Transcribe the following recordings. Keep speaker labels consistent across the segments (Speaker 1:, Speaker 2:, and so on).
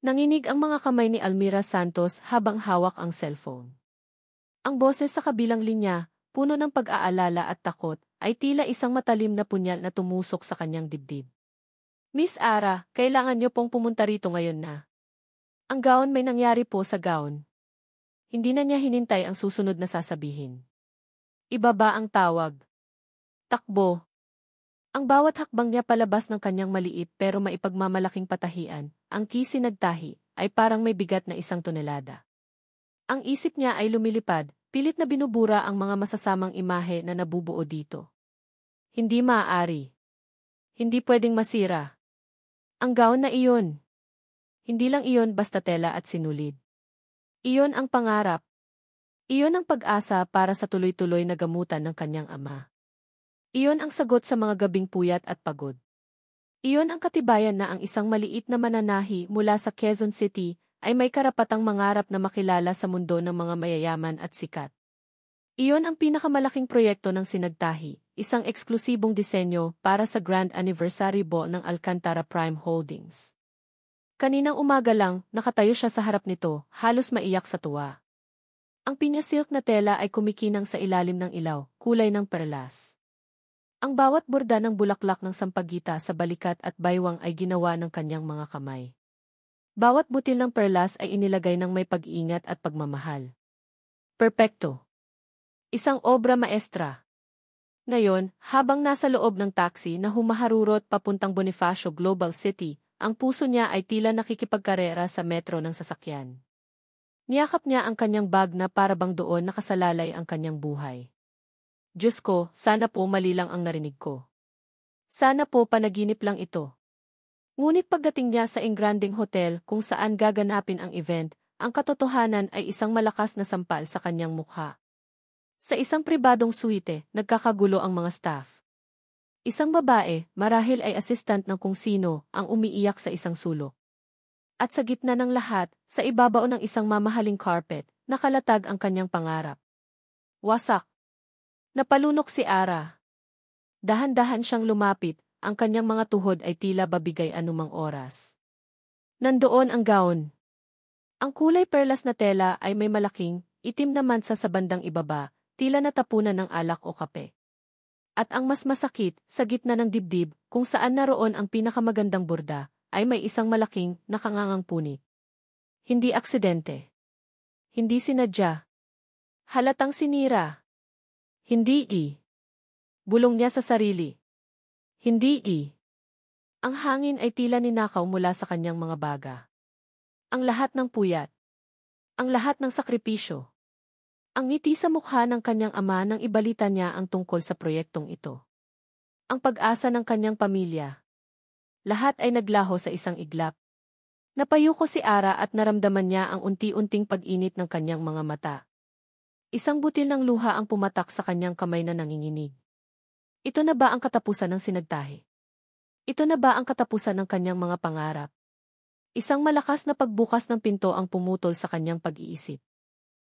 Speaker 1: Nanginig ang mga kamay ni Almira Santos habang hawak ang cellphone. Ang boses sa kabilang linya, puno ng pag-aalala at takot, ay tila isang matalim na punyal na tumusok sa kanyang dibdib. Miss Ara, kailangan niyo pong pumunta rito ngayon na. Ang gown, may nangyari po sa gown. Hindi na niya hinintay ang susunod na sasabihin. Ibaba ang tawag. Takbo. Ang bawat hakbang niya palabas ng kanyang maliit pero maipagmamalaking patahian, ang kisi nagtahi, ay parang may bigat na 1 tonelada. Ang isip niya ay lumilipad, pilit na binubura ang mga masasamang imahe na nabubuo dito. Hindi maaari. Hindi pwedeng masira. Ang gown na iyon. Hindi lang iyon basta tela at sinulid. Iyon ang pangarap. Iyon ang pag-asa para sa tuloy-tuloy na gamutan ng kanyang ama. Iyon ang sagot sa mga gabing puyat at pagod. Iyon ang katibayan na ang isang maliit na mananahi mula sa Quezon City ay may karapatang mangarap na makilala sa mundo ng mga mayayaman at sikat. Iyon ang pinakamalaking proyekto ng Sinagtahi, isang eksklusibong disenyo para sa Grand Anniversary Ball ng Alcantara Prime Holdings. Kaninang umaga lang, nakatayo siya sa harap nito, halos maiyak sa tuwa. Ang pinya-silk na tela ay kumikinang sa ilalim ng ilaw, kulay ng perlas. Ang bawat borda ng bulaklak ng sampagita sa balikat at baywang ay ginawa ng kanyang mga kamay. Bawat butil ng perlas ay inilagay ng may pag-iingat at pagmamahal. Perpekto. Isang obra maestra. Ngayon, habang nasa loob ng taxi na humaharurot papuntang Bonifacio Global City, ang puso niya ay tila nakikipagkarera sa metro ng sasakyan. Niyakap niya ang kanyang bag na para bang doon nakasalalay ang kanyang buhay. Diyos ko, sana po mali lang ang narinig ko. Sana po panaginip lang ito. Ngunit pagdating niya sa Engranding Hotel kung saan gaganapin ang event, ang katotohanan ay isang malakas na sampal sa kanyang mukha. Sa isang pribadong suite, nagkakagulo ang mga staff. Isang babae, marahil ay assistant ng kung sino, ang umiiyak sa isang sulok. At sa gitna ng lahat, sa ibabaw ng isang mamahaling carpet, nakalatag ang kanyang pangarap. Wasak. Napalunok si Ara. Dahan-dahan siyang lumapit, ang kanyang mga tuhod ay tila babigay anumang oras. Nandoon ang gown. Ang kulay perlas na tela ay may malaking, itim na mansa sa bandang ibaba, tila natapunan ng alak o kape. At ang mas masakit, sa gitna ng dibdib, kung saan naroon ang pinakamagandang borda, ay may isang malaking, nakangangang punit. Hindi aksidente. Hindi sinadya. Halatang sinira. Hindi. Bulong niya sa sarili. Hindi. Ang hangin ay tila ninakaw mula sa kanyang mga baga. Ang lahat ng puyat. Ang lahat ng sakripisyo. Ang ngiti sa mukha ng kanyang ama nang ibalita niya ang tungkol sa proyektong ito. Ang pag-asa ng kanyang pamilya. Lahat ay naglaho sa isang iglap. Napayuko si Ara at naramdaman niya ang unti-unting pag-init ng kanyang mga mata. Isang butil ng luha ang pumatak sa kanyang kamay na nanginginig. Ito na ba ang katapusan ng Sinagtahi? Ito na ba ang katapusan ng kanyang mga pangarap? Isang malakas na pagbukas ng pinto ang pumutol sa kanyang pag-iisip.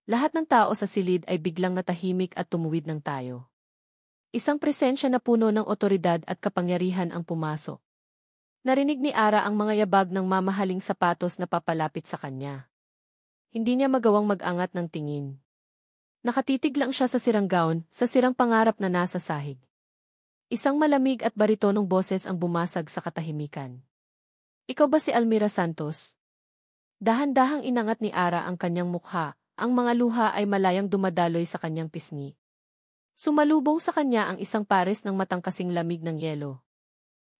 Speaker 1: Lahat ng tao sa silid ay biglang natahimik at tumuwid ng tayo. Isang presensya na puno ng otoridad at kapangyarihan ang pumasok. Narinig ni Ara ang mga yabag ng mamahaling sapatos na papalapit sa kanya. Hindi niya magawang mag-angat ng tingin. Nakatitig lang siya sa sirang gown, sa sirang pangarap na nasa sahig. Isang malamig at baritonong boses ang bumasag sa katahimikan. Ikaw ba si Almira Santos? Dahan-dahang inangat ni Ara ang kanyang mukha, ang mga luha ay malayang dumadaloy sa kanyang pisngi. Sumalubong sa kanya ang isang pares ng matang kasing lamig ng yelo.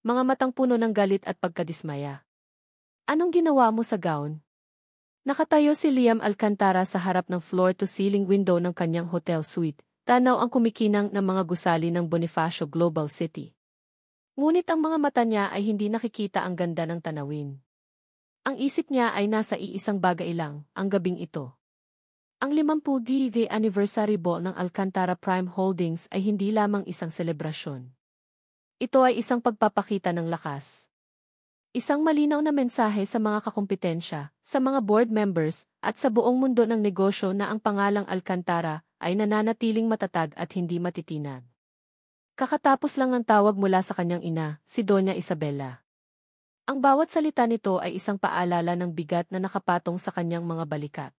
Speaker 1: Mga matang puno ng galit at pagkadismaya. Anong ginawa mo sa gown? Nakatayo si Liam Alcantara sa harap ng floor-to-ceiling window ng kanyang hotel suite, tanaw ang kumikinang ng mga gusali ng Bonifacio Global City. Ngunit ang mga mata niya ay hindi nakikita ang ganda ng tanawin. Ang isip niya ay nasa iisang bagay lang, ang gabing ito. Ang 50th anniversary ball ng Alcantara Prime Holdings ay hindi lamang isang selebrasyon. Ito ay isang pagpapakita ng lakas. Isang malinaw na mensahe sa mga kakumpetensya, sa mga board members, at sa buong mundo ng negosyo na ang pangalang Alcantara ay nananatiling matatag at hindi matitinag. Kakatapos lang ng tawag mula sa kanyang ina, si Doña Isabela. Ang bawat salita nito ay isang paalala ng bigat na nakapatong sa kanyang mga balikat.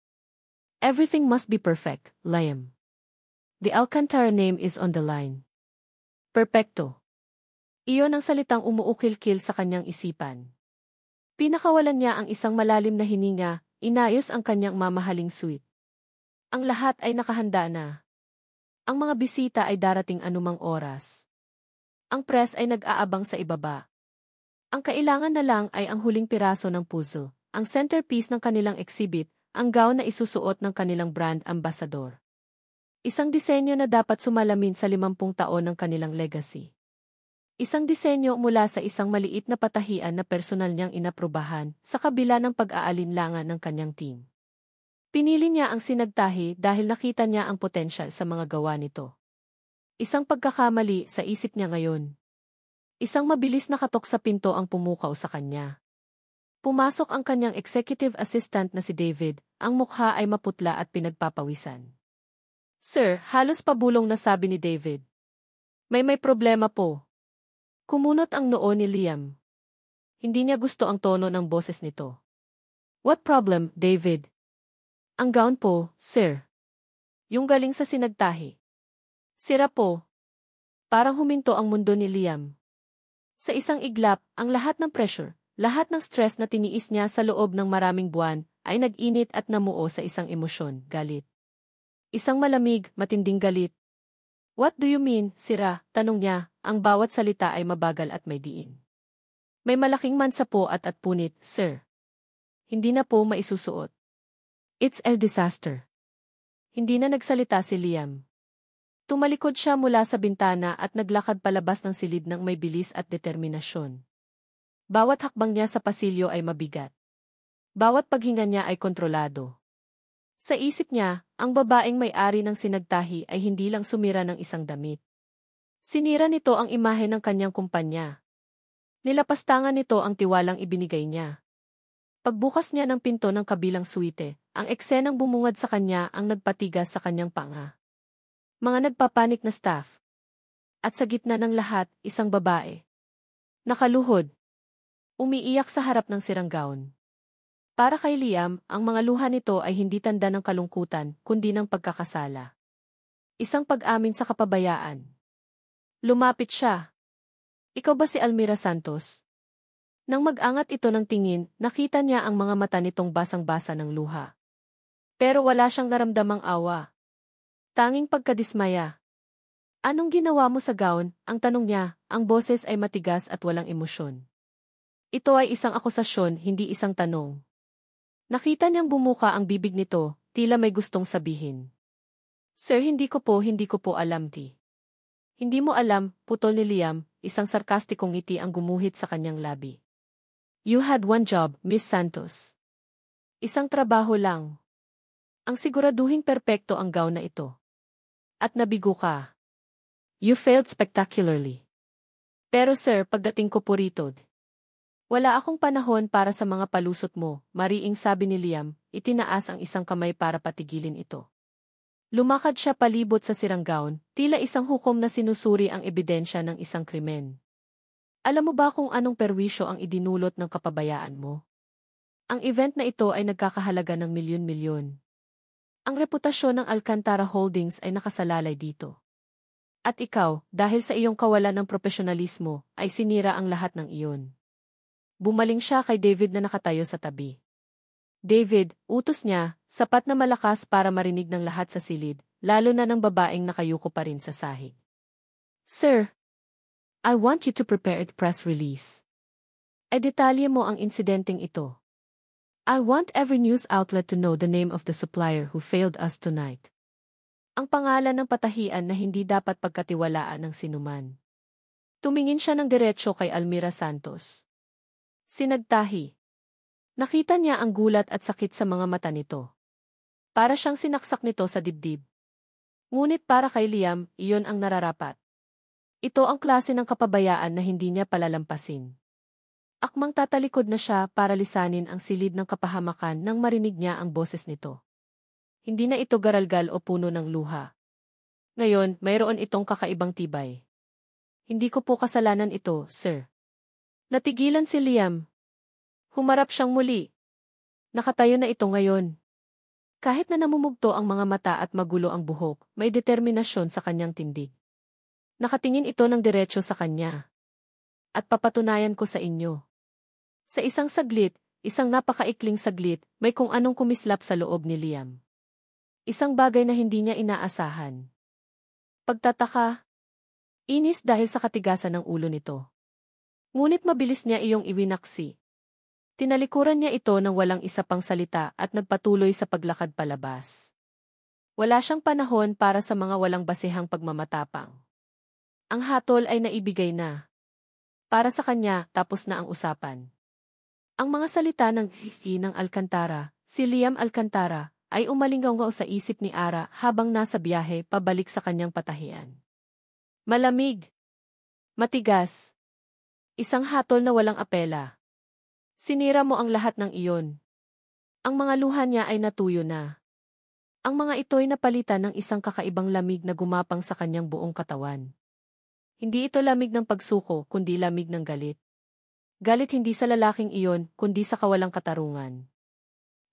Speaker 1: Everything must be perfect, Liam. The Alcantara name is on the line. Perpekto. Iyon ang salitang umuukil-kil sa kanyang isipan. Pinakawalan niya ang isang malalim na hininga, inayos ang kanyang mamahaling suite. Ang lahat ay nakahanda na. Ang mga bisita ay darating anumang oras. Ang press ay nag-aabang sa ibaba. Ang kailangan na lang ay ang huling piraso ng puzzle, ang centerpiece ng kanilang exhibit, ang gown na isusuot ng kanilang brand ambassador. Isang disenyo na dapat sumalamin sa 50 taon ng kanilang legacy. Isang disenyo mula sa isang maliit na patahian na personal niyang inaprubahan sa kabila ng pag-aalinlangan ng kanyang team. Pinili niya ang sinagtahi dahil nakita niya ang potensyal sa mga gawa nito. Isang pagkakamali sa isip niya ngayon. Isang mabilis na katok sa pinto ang pumukaw sa kanya. Pumasok ang kanyang executive assistant na si David, ang mukha ay maputla at pinagpapawisan. Sir, halos pabulong na sabi ni David. May problema po. Kumunot ang noo ni Liam. Hindi niya gusto ang tono ng boses nito. What problem, David? Ang gown po, sir. Yung galing sa sinagtahi. Sira po. Parang huminto ang mundo ni Liam. Sa isang iglap, ang lahat ng pressure, lahat ng stress na tiniis niya sa loob ng maraming buwan, ay nag-init at namuo sa isang emosyon, galit. Isang malamig, matinding galit. What do you mean, sira? Tanong niya, ang bawat salita ay mabagal at may diin. May malaking mansa po at punit, sir. Hindi na po maisusuot. It's a disaster. Hindi na nagsalita si Liam. Tumalikod siya mula sa bintana at naglakad palabas ng silid ng may bilis at determinasyon. Bawat hakbang niya sa pasilyo ay mabigat. Bawat paghinga niya ay kontrolado. Sa isip niya, ang babaeng may-ari ng sinagtahi ay hindi lang sumira ng isang damit. Sinira nito ang imahe ng kanyang kumpanya. Nilapastangan nito ang tiwalang ibinigay niya. Pagbukas niya ng pinto ng kabilang suite, ang eksenang bumungad sa kanya ang nagpatigas sa kanyang panga. Mga nagpapanik na staff. At sa gitna ng lahat, isang babae. Nakaluhod. Umiiyak sa harap ng sirang gown. Para kay Liam, ang mga luha nito ay hindi tanda ng kalungkutan, kundi ng pagkakasala. Isang pag-amin sa kapabayaan. Lumapit siya. Ikaw ba si Almira Santos? Nang mag-angat ito ng tingin, nakita niya ang mga mata nitong basang-basa ng luha. Pero wala siyang naramdamang awa. Tanging pagkadismaya. Anong ginawa mo sa gown? Ang tanong niya, ang boses ay matigas at walang emosyon. Ito ay isang akusasyon, hindi isang tanong. Nakita niyang bumuka ang bibig nito, tila may gustong sabihin. Sir, hindi ko po alam ti. Hindi mo alam, putol ni Liam, isang sarkastikong ngiti ang gumuhit sa kanyang labi. You had one job, Miss Santos. Isang trabaho lang. Ang siguraduhing perpekto ang gown na ito. At nabigo ka. You failed spectacularly. Pero sir, pagdating ko po rito, wala akong panahon para sa mga palusot mo, mariing sabi ni Liam, itinaas ang isang kamay para patigilin ito. Lumakad siya palibot sa sirang gown, tila isang hukom na sinusuri ang ebidensya ng isang krimen. Alam mo ba kung anong perwisyo ang idinulot ng kapabayaan mo? Ang event na ito ay nagkakahalaga ng milyon-milyon. Ang reputasyon ng Alcantara Holdings ay nakasalalay dito. At ikaw, dahil sa iyong kawalan ng profesionalismo, ay sinira ang lahat ng iyon. Bumaling siya kay David na nakatayo sa tabi. David, utos niya, sapat na malakas para marinig ng lahat sa silid, lalo na ng babaeng nakayuko pa rin sa sahig. Sir, I want you to prepare a press release. Ay detalye mo ang insidenteng ito. I want every news outlet to know the name of the supplier who failed us tonight. Ang pangalan ng patahian na hindi dapat pagkatiwalaan ng sinuman. Tumingin siya ng diretsyo kay Almira Santos. Sinagtahi. Nakita niya ang gulat at sakit sa mga mata nito. Para siyang sinaksak nito sa dibdib. Ngunit para kay Liam, iyon ang nararapat. Ito ang klase ng kapabayaan na hindi niya palalampasin. Akmang tatalikod na siya para lisanin ang silid ng kapahamakan nang marinig niya ang boses nito. Hindi na ito garalgal o puno ng luha. Ngayon, mayroon itong kakaibang tibay. Hindi ko po kasalanan ito, sir. Natigilan si Liam, Humarap siyang muli. Nakatayo na ito ngayon. Kahit na namumugto ang mga mata at magulo ang buhok, may determinasyon sa kanyang tindig. Nakatingin ito ng diretso sa kanya. At papatunayan ko sa inyo. Sa isang saglit, isang napakaikling saglit, may kung anong kumislap sa loob ni Liam. Isang bagay na hindi niya inaasahan. Pagtataka. Inis dahil sa katigasan ng ulo nito. Ngunit mabilis niya iyong iwinaksi. Tinalikuran niya ito ng walang isa pang salita at nagpatuloy sa paglakad palabas. Wala siyang panahon para sa mga walang basehang pagmamatapang. Ang hatol ay naibigay na. Para sa kanya, tapos na ang usapan. Ang mga salita ng ng Alcantara, si Liam Alcantara, ay umalinggaw sa isip ni Ara habang nasa biyahe pabalik sa kanyang patahian. Malamig. Matigas. Isang hatol na walang apela. Sinira mo ang lahat ng iyon. Ang mga luha niya ay natuyo na. Ang mga ito'y napalitan ng isang kakaibang lamig na gumapang sa kanyang buong katawan. Hindi ito lamig ng pagsuko, kundi lamig ng galit. Galit hindi sa lalaking iyon, kundi sa kawalang katarungan.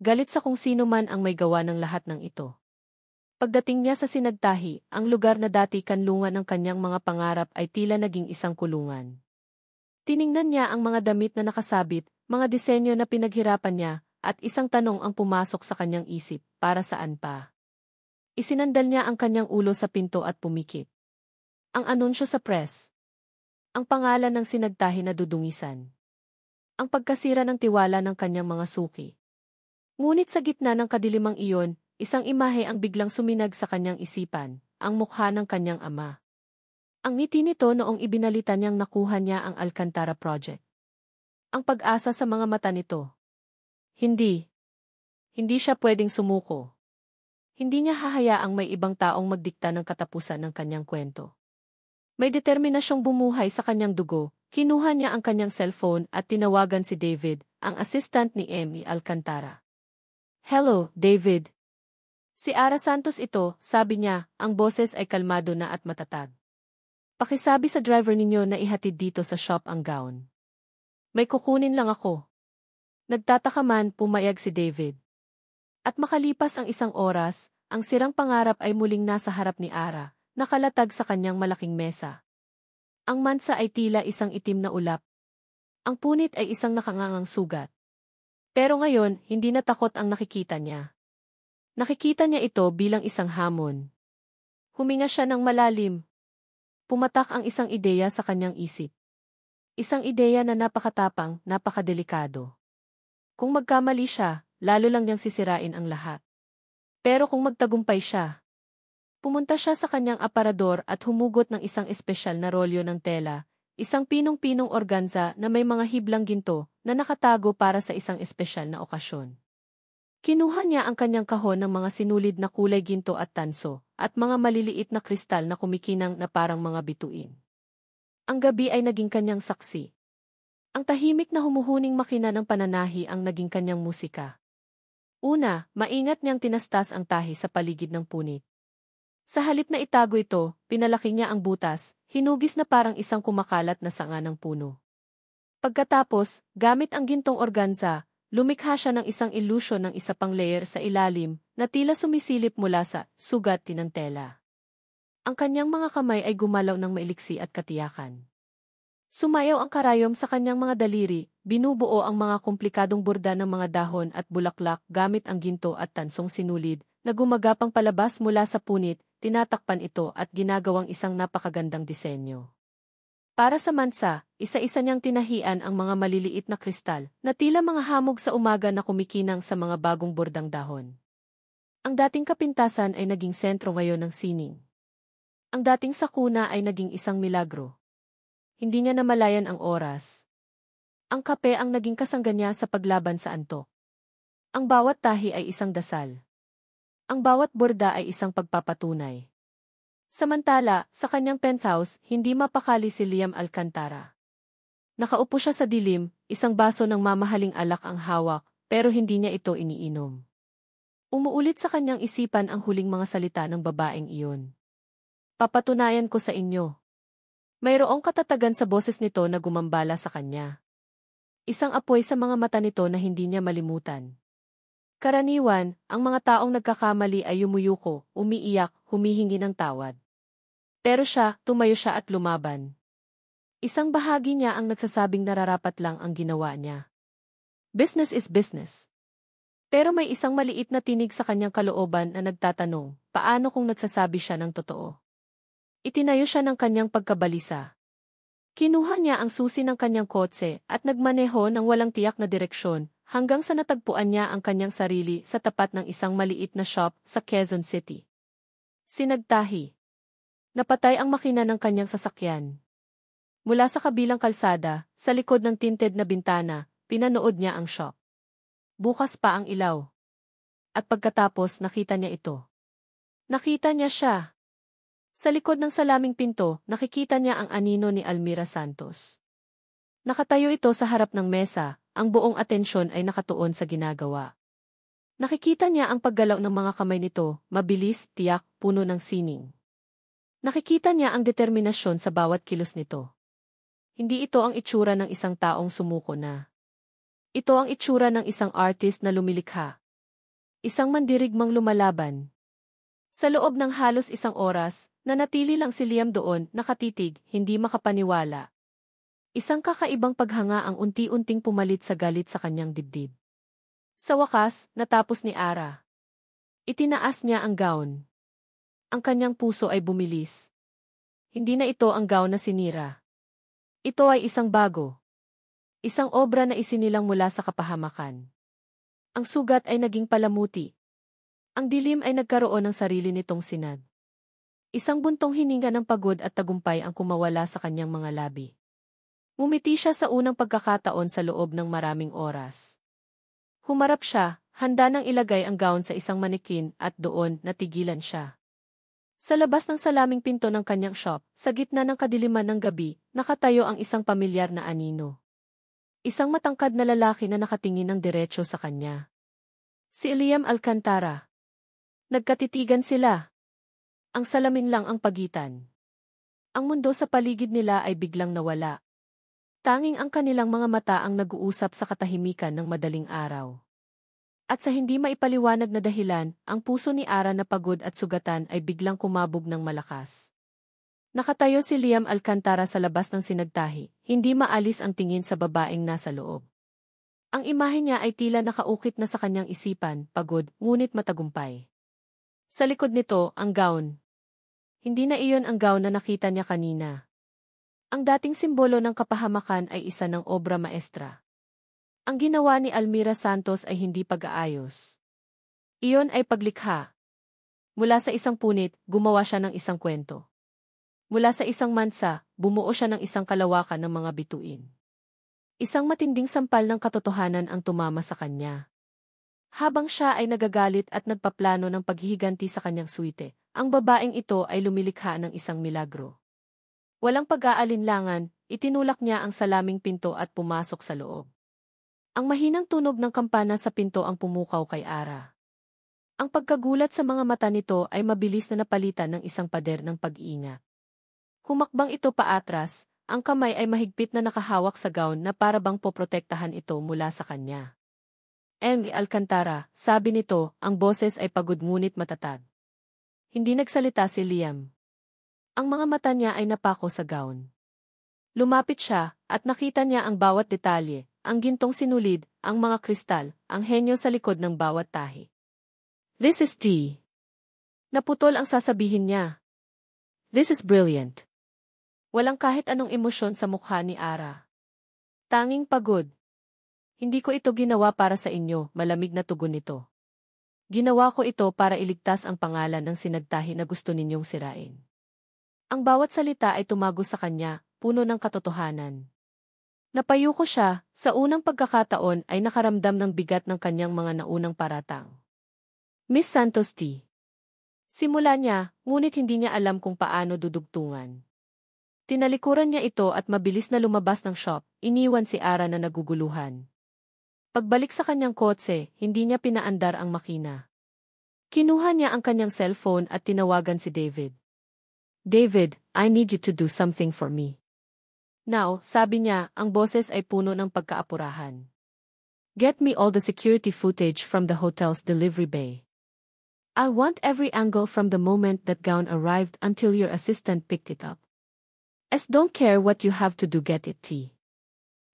Speaker 1: Galit sa kung sino man ang may gawa ng lahat ng ito. Pagdating niya sa sinagtahi, ang lugar na dati kanlungan ng kanyang mga pangarap ay tila naging isang kulungan. Tiningnan niya ang mga damit na nakasabit, mga disenyo na pinaghirapan niya, at isang tanong ang pumasok sa kanyang isip, para saan pa? Isinandal niya ang kanyang ulo sa pinto at pumikit. Ang anunsyo sa press. Ang pangalan ng sinagtahi na dudungisan. Ang pagkasira ng tiwala ng kanyang mga suki. Ngunit sa gitna ng kadilimang iyon, isang imahe ang biglang suminag sa kanyang isipan, ang mukha ng kanyang ama. Ang ngiti nito noong ibinalita niyang nakuha niya ang Alcantara Project. Ang pag-asa sa mga mata nito. Hindi. Hindi siya pwedeng sumuko. Hindi niya hahayaang may ibang taong magdikta ng katapusan ng kanyang kwento. May determinasyong bumuhay sa kanyang dugo, kinuha niya ang kanyang cellphone at tinawagan si David, ang assistant ni Emmy Alcantara. Hello, David. Si Ara Santos ito, sabi niya, ang boses ay kalmado na at matatag. Pakisabi sa driver ninyo na ihatid dito sa shop ang gown. May kukunin lang ako. Nagtataka man, pumayag si David. At makalipas ang isang oras, ang sirang pangarap ay muling nasa harap ni Ara, nakalatag sa kanyang malaking mesa. Ang mansa ay tila isang itim na ulap. Ang punit ay isang nakangangang sugat. Pero ngayon, hindi na takot ang nakikita niya. Nakikita niya ito bilang isang hamon. Huminga siya ng malalim. Pumatak ang isang ideya sa kanyang isip. Isang ideya na napakatapang, napakadelikado. Kung magkamali siya, lalo lang niyang sisirain ang lahat. Pero kung magtagumpay siya, pumunta siya sa kanyang aparador at humugot ng isang espesyal na rolyo ng tela, isang pinong-pinong organza na may mga hiblang ginto na nakatago para sa isang espesyal na okasyon. Kinuha niya ang kanyang kahon ng mga sinulid na kulay ginto at tanso, at mga maliliit na kristal na kumikinang na parang mga bituin. Ang gabi ay naging kanyang saksi. Ang tahimik na humuhuning makina ng pananahi ang naging kanyang musika. Una, maingat niyang tinastas ang tahi sa paligid ng punit. Sa halip na itago ito, pinalaki niya ang butas, hinugis na parang isang kumakalat na sanga ng puno. Pagkatapos, gamit ang gintong organza, lumikha siya ng isang ilusyon ng isa pang layer sa ilalim na tila sumisilip mula sa sugat ng tela. Ang kanyang mga kamay ay gumalaw ng mailiksi at katiyakan. Sumayaw ang karayom sa kanyang mga daliri, binubuo ang mga komplikadong borda ng mga dahon at bulaklak gamit ang ginto at tansong sinulid, na gumagapang palabas mula sa punit, tinatakpan ito at ginagawang isang napakagandang disenyo. Para sa mansa, isa-isa niyang tinahian ang mga maliliit na kristal, na tila mga hamog sa umaga na kumikinang sa mga bagong bordang dahon. Ang dating kapintasan ay naging sentro ngayon ng sining. Ang dating sakuna ay naging isang milagro. Hindi niya namalayan ang oras. Ang kape ang naging kasangga niya sa paglaban sa antok. Ang bawat tahi ay isang dasal. Ang bawat borda ay isang pagpapatunay. Samantala, sa kanyang penthouse, hindi mapakali si Liam Alcantara. Nakaupo siya sa dilim, isang baso ng mamahaling alak ang hawak, pero hindi niya ito iniinom. Umuulit sa kanyang isipan ang huling mga salita ng babaeng iyon. Papatunayan ko sa inyo. Mayroong katatagan sa boses nito na gumambala sa kanya. Isang apoy sa mga mata nito na hindi niya malimutan. Karaniwan, ang mga taong nagkakamali ay yumuyuko, umiiyak, humihingi ng tawad. Pero siya, tumayo siya at lumaban. Isang bahagi niya ang nagsasabing nararapat lang ang ginawa niya. Business is business. Pero may isang maliit na tinig sa kanyang kalooban na nagtatanong, paano kung nagsasabi siya ng totoo? Itinayo siya ng kanyang pagkabalisa. Kinuha niya ang susi ng kanyang kotse at nagmaneho ng walang tiyak na direksyon hanggang sa natagpuan niya ang kanyang sarili sa tapat ng isang maliit na shop sa Quezon City. Sinagtahi. Napatay ang makina ng kanyang sasakyan. Mula sa kabilang kalsada, sa likod ng tinted na bintana, pinanood niya ang shop. Bukas pa ang ilaw. At pagkatapos nakita niya ito. Nakita niya siya. Sa likod ng salaming pinto, nakikita niya ang anino ni Almira Santos. Nakatayo ito sa harap ng mesa, ang buong atensyon ay nakatuon sa ginagawa. Nakikita niya ang paggalaw ng mga kamay nito, mabilis, tiyak, puno ng sining. Nakikita niya ang determinasyon sa bawat kilos nito. Hindi ito ang itsura ng isang taong sumuko na. Ito ang itsura ng isang artist na lumilikha. Isang mandirigmang lumalaban. Sa loob ng halos isang oras, nanatili lang si Liam doon, nakatitig, hindi makapaniwala. Isang kakaibang paghanga ang unti-unting pumalit sa galit sa kanyang dibdib. Sa wakas, natapos ni Ara. Itinaas niya ang gown. Ang kanyang puso ay bumilis. Hindi na ito ang gown na sinira. Ito ay isang bago. Isang obra na isinilang mula sa kapahamakan. Ang sugat ay naging palamuti. Ang dilim ay nagkaroon ng sarili nitong sinag. Isang buntong hininga ng pagod at tagumpay ang kumawala sa kanyang mga labi. Ngumiti siya sa unang pagkakataon sa loob ng maraming oras. Humarap siya, handa nang ilagay ang gown sa isang manikin at doon natigilan siya. Sa labas ng salaming pinto ng kanyang shop, sa gitna ng kadiliman ng gabi, nakatayo ang isang pamilyar na anino. Isang matangkad na lalaki na nakatingin ng diretso sa kanya. Si Liam Alcantara. Nagkatitigan sila. Ang salamin lang ang pagitan. Ang mundo sa paligid nila ay biglang nawala. Tanging ang kanilang mga mata ang nag-uusap sa katahimikan ng madaling araw. At sa hindi maipaliwanag na dahilan, ang puso ni Ara na pagod at sugatan ay biglang kumabog ng malakas. Nakatayo si Liam Alcantara sa labas ng sinagtahi, hindi maalis ang tingin sa babaeng nasa loob. Ang imahe niya ay tila nakaukit na sa kanyang isipan, pagod, ngunit matagumpay. Sa likod nito, ang gown. Hindi na iyon ang gown na nakita niya kanina. Ang dating simbolo ng kapahamakan ay isa ng obra maestra. Ang ginawa ni Almira Santos ay hindi pag-aayos. Iyon ay paglikha. Mula sa isang punit, gumawa siya ng isang kwento. Mula sa isang mansa, bumuo siya ng isang kalawakan ng mga bituin. Isang matinding sampal ng katotohanan ang tumama sa kanya. Habang siya ay nagagalit at nagpaplano ng paghihiganti sa kanyang suite, ang babaeng ito ay lumilikha ng isang milagro. Walang pag-aalinlangan, itinulak niya ang salaming pinto at pumasok sa loob. Ang mahinang tunog ng kampana sa pinto ang pumukaw kay Ara. Ang pagkagulat sa mga mata nito ay mabilis na napalitan ng isang pader ng pag-iingat. Humakbang ito paatras, ang kamay ay mahigpit na nakahawak sa gown na para bang poprotektahan ito mula sa kanya. Alcantara, sabi nito, ang boses ay pagod ngunit matatag. Hindi nagsalita si Liam. Ang mga mata niya ay napako sa gown. Lumapit siya, at nakita niya ang bawat detalye, ang gintong sinulid, ang mga kristal, ang henyo sa likod ng bawat tahi. This is tea. Naputol ang sasabihin niya. This is brilliant. Walang kahit anong emosyon sa mukha ni Ara. Tanging pagod. Hindi ko ito ginawa para sa inyo, malamig na tugon nito. Ginawa ko ito para iligtas ang pangalan ng sinagtahi na gusto ninyong sirain. Ang bawat salita ay tumago sa kanya, puno ng katotohanan. Napayuko siya, sa unang pagkakataon ay nakaramdam ng bigat ng kanyang mga naunang paratang. Miss Santos T. Simula niya, ngunit hindi niya alam kung paano dudugtungan. Tinalikuran niya ito at mabilis na lumabas ng shop, iniwan si Ara na naguguluhan. Pagbalik sa kanyang kotse, hindi niya pinaandar ang makina. Kinuha niya ang kanyang cellphone at tinawagan si David. David, I need you to do something for me. Now, sabi niya, ang boses ay puno ng pagkaapurahan. Get me all the security footage from the hotel's delivery bay. I want every angle from the moment that gown arrived until your assistant picked it up. Don't care what you have to do, get it, T.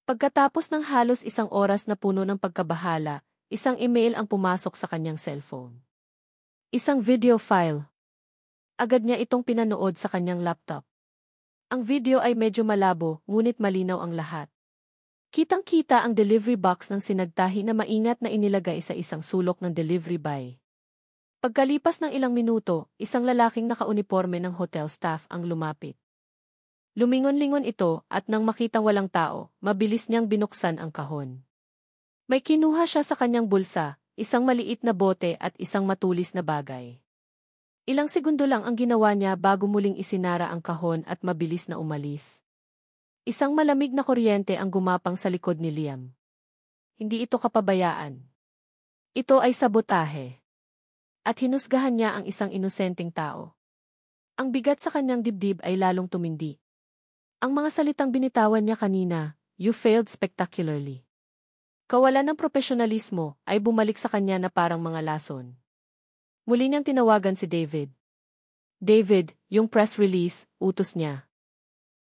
Speaker 1: Pagkatapos ng halos isang oras na puno ng pagkabahala, isang email ang pumasok sa kanyang cellphone. Isang video file. Agad niya itong pinanood sa kanyang laptop. Ang video ay medyo malabo, ngunit malinaw ang lahat. Kitang-kita ang delivery box ng sinagtahi na maingat na inilagay sa isang sulok ng delivery bay. Pagkalipas ng ilang minuto, isang lalaking nakauniporme ng hotel staff ang lumapit. Lumingon-lingon ito at nang makitang walang tao, mabilis niyang binuksan ang kahon. May kinuha siya sa kanyang bulsa, isang maliit na bote at isang matulis na bagay. Ilang segundo lang ang ginawa niya bago muling isinara ang kahon at mabilis na umalis. Isang malamig na kuryente ang gumapang sa likod ni Liam. Hindi ito kapabayaan. Ito ay sabotahe. At hinusgahan niya ang isang inosenteng tao. Ang bigat sa kanyang dibdib ay lalong tumindi. Ang mga salitang binitawan niya kanina, "You failed spectacularly." Kawalan ng profesionalismo ay bumalik sa kanya na parang mga lason. Muli niyang tinawagan si David. David, yung press release, utos niya.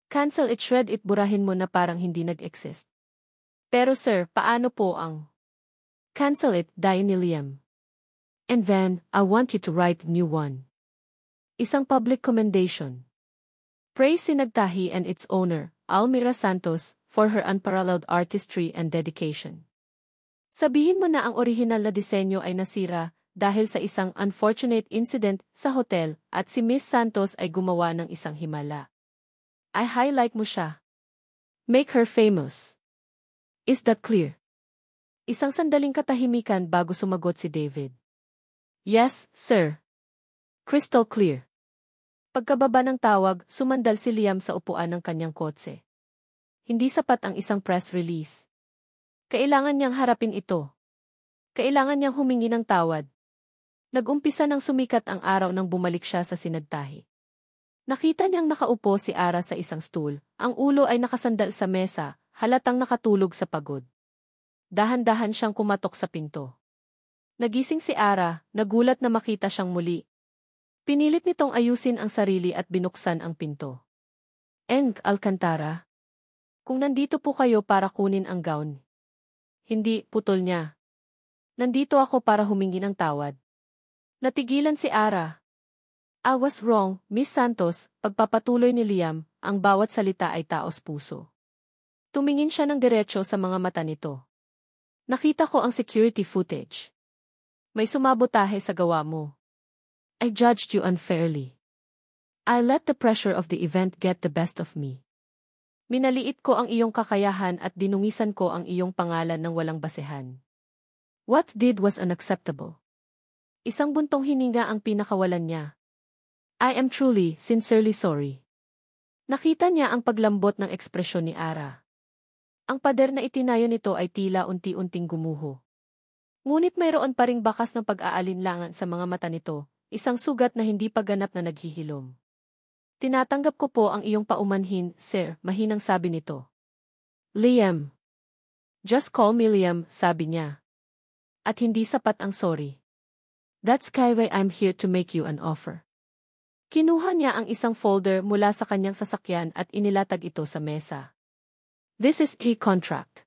Speaker 1: Cancel it, shred it, burahin mo na parang hindi nag-exist. Pero sir, paano po ang... Cancel it, dai ni Liam. And then, I want you to write a new one. Isang public commendation. Praise Sinagtahi and its owner, Almira Santos, for her unparalleled artistry and dedication. Sabihin mo na ang orihinal na disenyo ay nasira, dahil sa isang unfortunate incident sa hotel at si Miss Santos ay gumawa ng isang himala. I highlight mo siya. Make her famous. Is that clear? Isang sandaling katahimikan bago sumagot si David. Yes, sir. Crystal clear. Pagkababa ng tawag, sumandal si Liam sa upuan ng kanyang kotse. Hindi sapat ang isang press release. Kailangan niyang harapin ito. Kailangan niyang humingi ng tawad. Nag-umpisa nang sumikat ang araw nang bumalik siya sa sinagtahi. Nakita niyang nakaupo si Ara sa isang stool, ang ulo ay nakasandal sa mesa, halatang nakatulog sa pagod. Dahan-dahan siyang kumatok sa pinto. Nagising si Ara, nagulat na makita siyang muli. Pinilit nitong ayusin ang sarili at binuksan ang pinto. Alcantara? Kung nandito po kayo para kunin ang gown. Hindi, putol niya. Nandito ako para humingi ng tawad. Natigilan si Ara. I was wrong, Miss Santos, pagpapatuloy ni Liam, ang bawat salita ay taos puso. Tumingin siya ng diretso sa mga mata nito. Nakita ko ang security footage. May sumabotahe sa gawa mo. I judged you unfairly. I let the pressure of the event get the best of me. Minaliit ko ang iyong kakayahan at dinungisan ko ang iyong pangalan ng walang basehan. What did was unacceptable. Isang buntong hininga ang pinakawalan niya. I am truly, sincerely sorry. Nakita niya ang paglambot ng ekspresyon ni Ara. Ang pader na itinayo nito ay tila unti-unting gumuho. Ngunit mayroon pa ring bakas ng pag-aalinlangan sa mga mata nito, isang sugat na hindi pa ganap na naghihilom. Tinatanggap ko po ang iyong paumanhin, sir, mahinang sabi nito. Liam. Just call me Liam, sabi niya. At hindi sapat ang sorry. That's why I'm here to make you an offer. Kinuha niya ang isang folder mula sa kanyang sasakyan at inilatag ito sa mesa. This is a contract.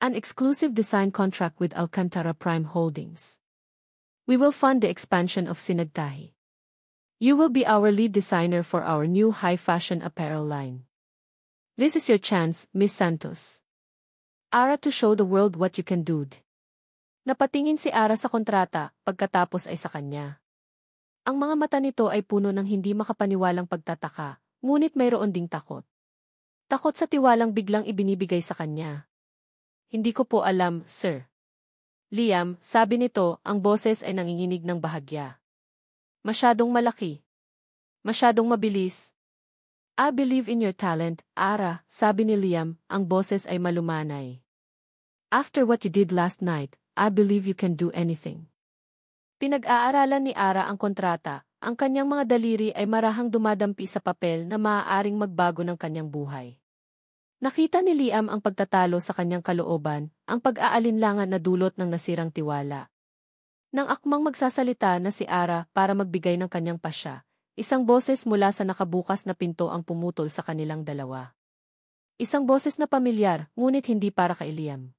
Speaker 1: An exclusive design contract with Alcantara Prime Holdings. We will fund the expansion of Sinagtahi. You will be our lead designer for our new high-fashion apparel line. This is your chance, Miss Santos. Ara, to show the world what you can do. Napatingin si Ara sa kontrata, pagkatapos ay sa kanya. Ang mga mata nito ay puno ng hindi makapaniwalang pagtataka, ngunit mayroon ding takot. Takot sa tiwalang biglang ibinibigay sa kanya. Hindi ko po alam, sir. Liam, sabi nito, ang boses ay nanginginig ng bahagya. Masyadong malaki. Masyadong mabilis. I believe in your talent, Ara, sabi ni Liam, ang boses ay malumanay. After what you did last night, I believe you can do anything. Pinag-aaralan ni Ara ang kontrata, ang kanyang mga daliri ay marahang dumadampi sa papel na maaaring magbago ng kanyang buhay. Nakita ni Liam ang pagtatalo sa kanyang kalooban, ang pag-aalinlangan na dulot ng nasirang tiwala. Nang akmang magsasalita na si Ara para magbigay ng kanyang pasya, isang boses mula sa nakabukas na pinto ang pumutol sa kanilang dalawa. Isang boses na pamilyar, ngunit hindi para kay Liam.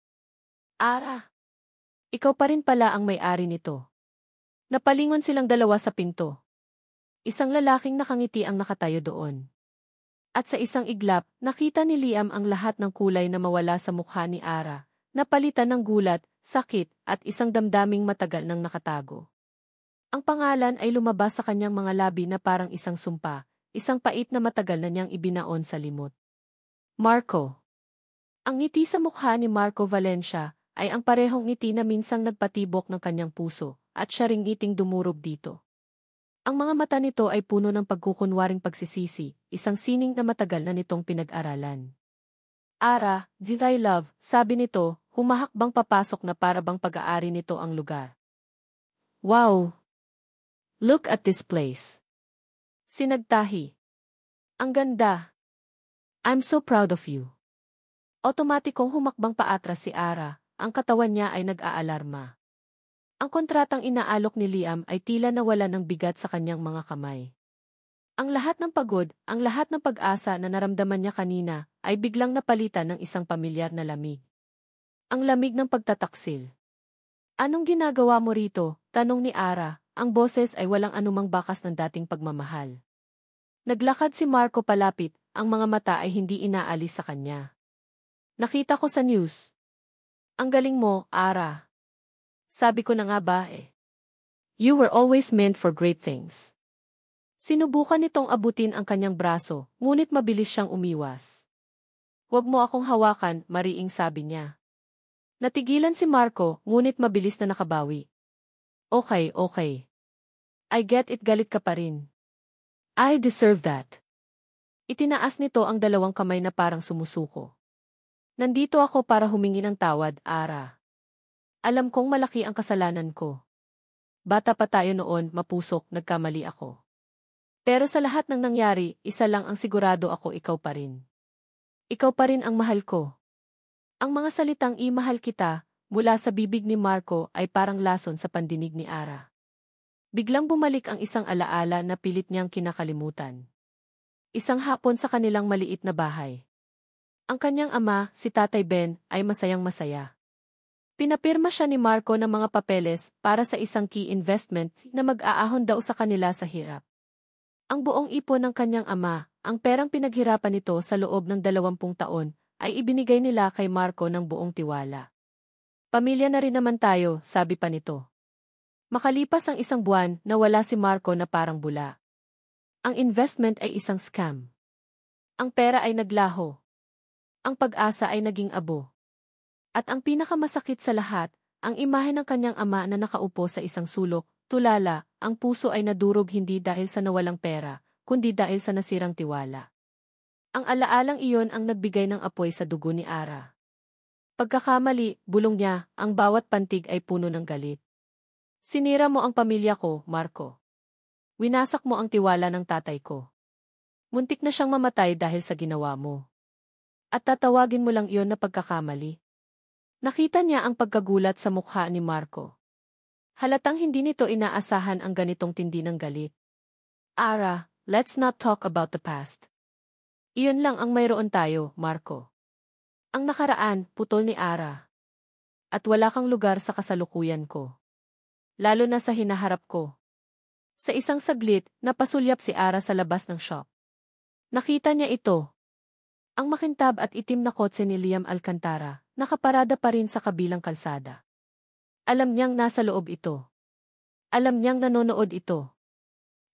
Speaker 1: Ara! Ikaw pa rin pala ang may-ari nito. Napalingon silang dalawa sa pinto. Isang lalaking nakangiti ang nakatayo doon. At sa isang iglap, nakita ni Liam ang lahat ng kulay na mawala sa mukha ni Ara, napalitan ng gulat, sakit, at isang damdaming matagal nang nakatago. Ang pangalan ay lumabas sa kanyang mga labi na parang isang sumpa, isang pait na matagal na niyang ibinaon sa limot. Marco. Ang ngiti sa mukha ni Marco Valencia ay ang parehong ngiti na minsang nagpatibok ng kanyang puso, at siya ring ngiting dumurog dito. Ang mga mata nito ay puno ng pagkukunwaring pagsisisi, isang sining na matagal na nitong pinag-aralan. Ara, did I love, sabi nito, humahakbang papasok na para bang pag-aari nito ang lugar. Wow! Look at this place. Sinagtahi. Ang ganda. I'm so proud of you. Otomatikong humakbang paatras si Ara, ang katawan niya ay nag-aalarma. Ang kontratang inaalok ni Liam ay tila nawala ng bigat sa kanyang mga kamay. Ang lahat ng pagod, ang lahat ng pag-asa na naramdaman niya kanina, ay biglang napalitan ng isang pamilyar na lamig. Ang lamig ng pagtataksil. Anong ginagawa mo rito? Tanong ni Ara, ang boses ay walang anumang bakas ng dating pagmamahal. Naglakad si Marco palapit, ang mga mata ay hindi inaalis sa kanya. Nakita ko sa news. Ang galing mo, Ara. Sabi ko na nga ba eh. You were always meant for great things. Sinubukan nitong abutin ang kanyang braso, ngunit mabilis siyang umiwas. Huwag mo akong hawakan, mariing sabi niya. Natigilan si Marco, ngunit mabilis na nakabawi. Okay, okay. I get it, galit ka pa rin. I deserve that. Itinaas nito ang dalawang kamay na parang sumusuko. Nandito ako para humingi ng tawad, Ara. Alam kong malaki ang kasalanan ko. Bata pa tayo noon, mapusok, nagkamali ako. Pero sa lahat ng nangyari, isa lang ang sigurado ako, ikaw pa rin. Ikaw pa rin ang mahal ko. Ang mga salitang "i-mahal kita" mula sa bibig ni Marco ay parang lason sa pandinig ni Ara. Biglang bumalik ang isang alaala na pilit niyang kinakalimutan. Isang hapon sa kanilang maliit na bahay. Ang kanyang ama, si Tatay Ben, ay masayang-masaya. Pinapirma siya ni Marco ng mga papeles para sa isang key investment na mag-aahon daw sa kanila sa hirap. Ang buong ipon ng kanyang ama, ang perang pinaghirapan nito sa loob ng 20 taon, ay ibinigay nila kay Marco ng buong tiwala. Pamilya na rin naman tayo, sabi pa nito. Makalipas ang isang buwan, nawala si Marco na parang bula. Ang investment ay isang scam. Ang pera ay naglaho. Ang pag-asa ay naging abo. At ang pinakamasakit sa lahat, ang imahe ng kanyang ama na nakaupo sa isang sulok, tulala, ang puso ay nadurog hindi dahil sa nawalang pera, kundi dahil sa nasirang tiwala. Ang alaalang iyon ang nagbigay ng apoy sa dugo ni Ara. Pagkakamali, bulong niya, ang bawat pantig ay puno ng galit. Sinira mo ang pamilya ko, Marco. Winasak mo ang tiwala ng tatay ko. Muntik na siyang mamatay dahil sa ginawa mo. At tatawagin mo lang iyon na pagkakamali. Nakita niya ang pagkagulat sa mukha ni Marco. Halatang hindi nito inaasahan ang ganitong tindi ng galit. Ara, let's not talk about the past. Iyon lang ang mayroon tayo, Marco. Ang nakaraan, putol ni Ara. At wala kang lugar sa kasalukuyan ko. Lalo na sa hinaharap ko. Sa isang saglit, napasulyap si Ara sa labas ng shop. Nakita niya ito. Ang makintab at itim na kotse ni Liam Alcantara, nakaparada pa rin sa kabilang kalsada. Alam niyang nasa loob ito. Alam niyang nanonood ito.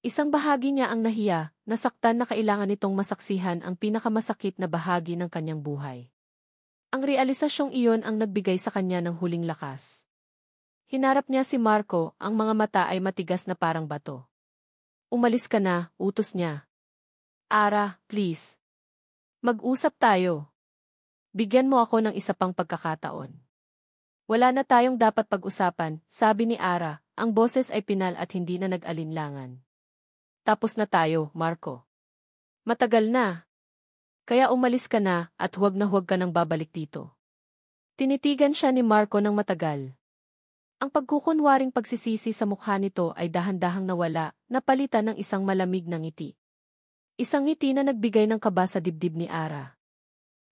Speaker 1: Isang bahagi niya ang nahiya, nasaktan na kailangan nitong masaksihan ang pinakamasakit na bahagi ng kanyang buhay. Ang realisasyong iyon ang nagbigay sa kanya ng huling lakas. Hinarap niya si Marco, ang mga mata ay matigas na parang bato. Umalis ka na, utos niya. Ara, please. Mag-usap tayo. Bigyan mo ako ng isa pang pagkakataon. Wala na tayong dapat pag-usapan, sabi ni Ara, ang boses ay pinal at hindi na nag-alinlangan. Tapos na tayo, Marco. Matagal na. Kaya umalis ka na at huwag ka nang babalik dito. Tinitigan siya ni Marco ng matagal. Ang pagkukunwaring pagsisisi sa mukha nito ay dahan-dahang nawala, napalitan ng isang malamig na ngiti. Isang ngiti na nagbigay ng kaba sa dibdib ni Ara.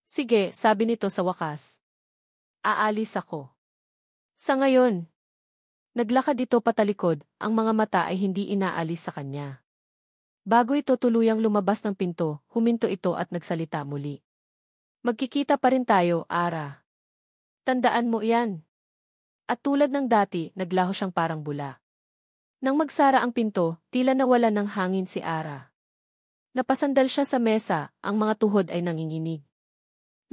Speaker 1: Sige, sabi nito sa wakas. Aalis ako. Sa ngayon, naglakad ito patalikod, ang mga mata ay hindi inaalis sa kanya. Bago ito tuluyang lumabas ng pinto, huminto ito at nagsalita muli. Magkikita pa rin tayo, Ara. Tandaan mo yan. At tulad ng dati, naglaho siyang parang bula. Nang magsara ang pinto, tila nawala ng hangin si Ara. Napasandal siya sa mesa, ang mga tuhod ay nanginginig.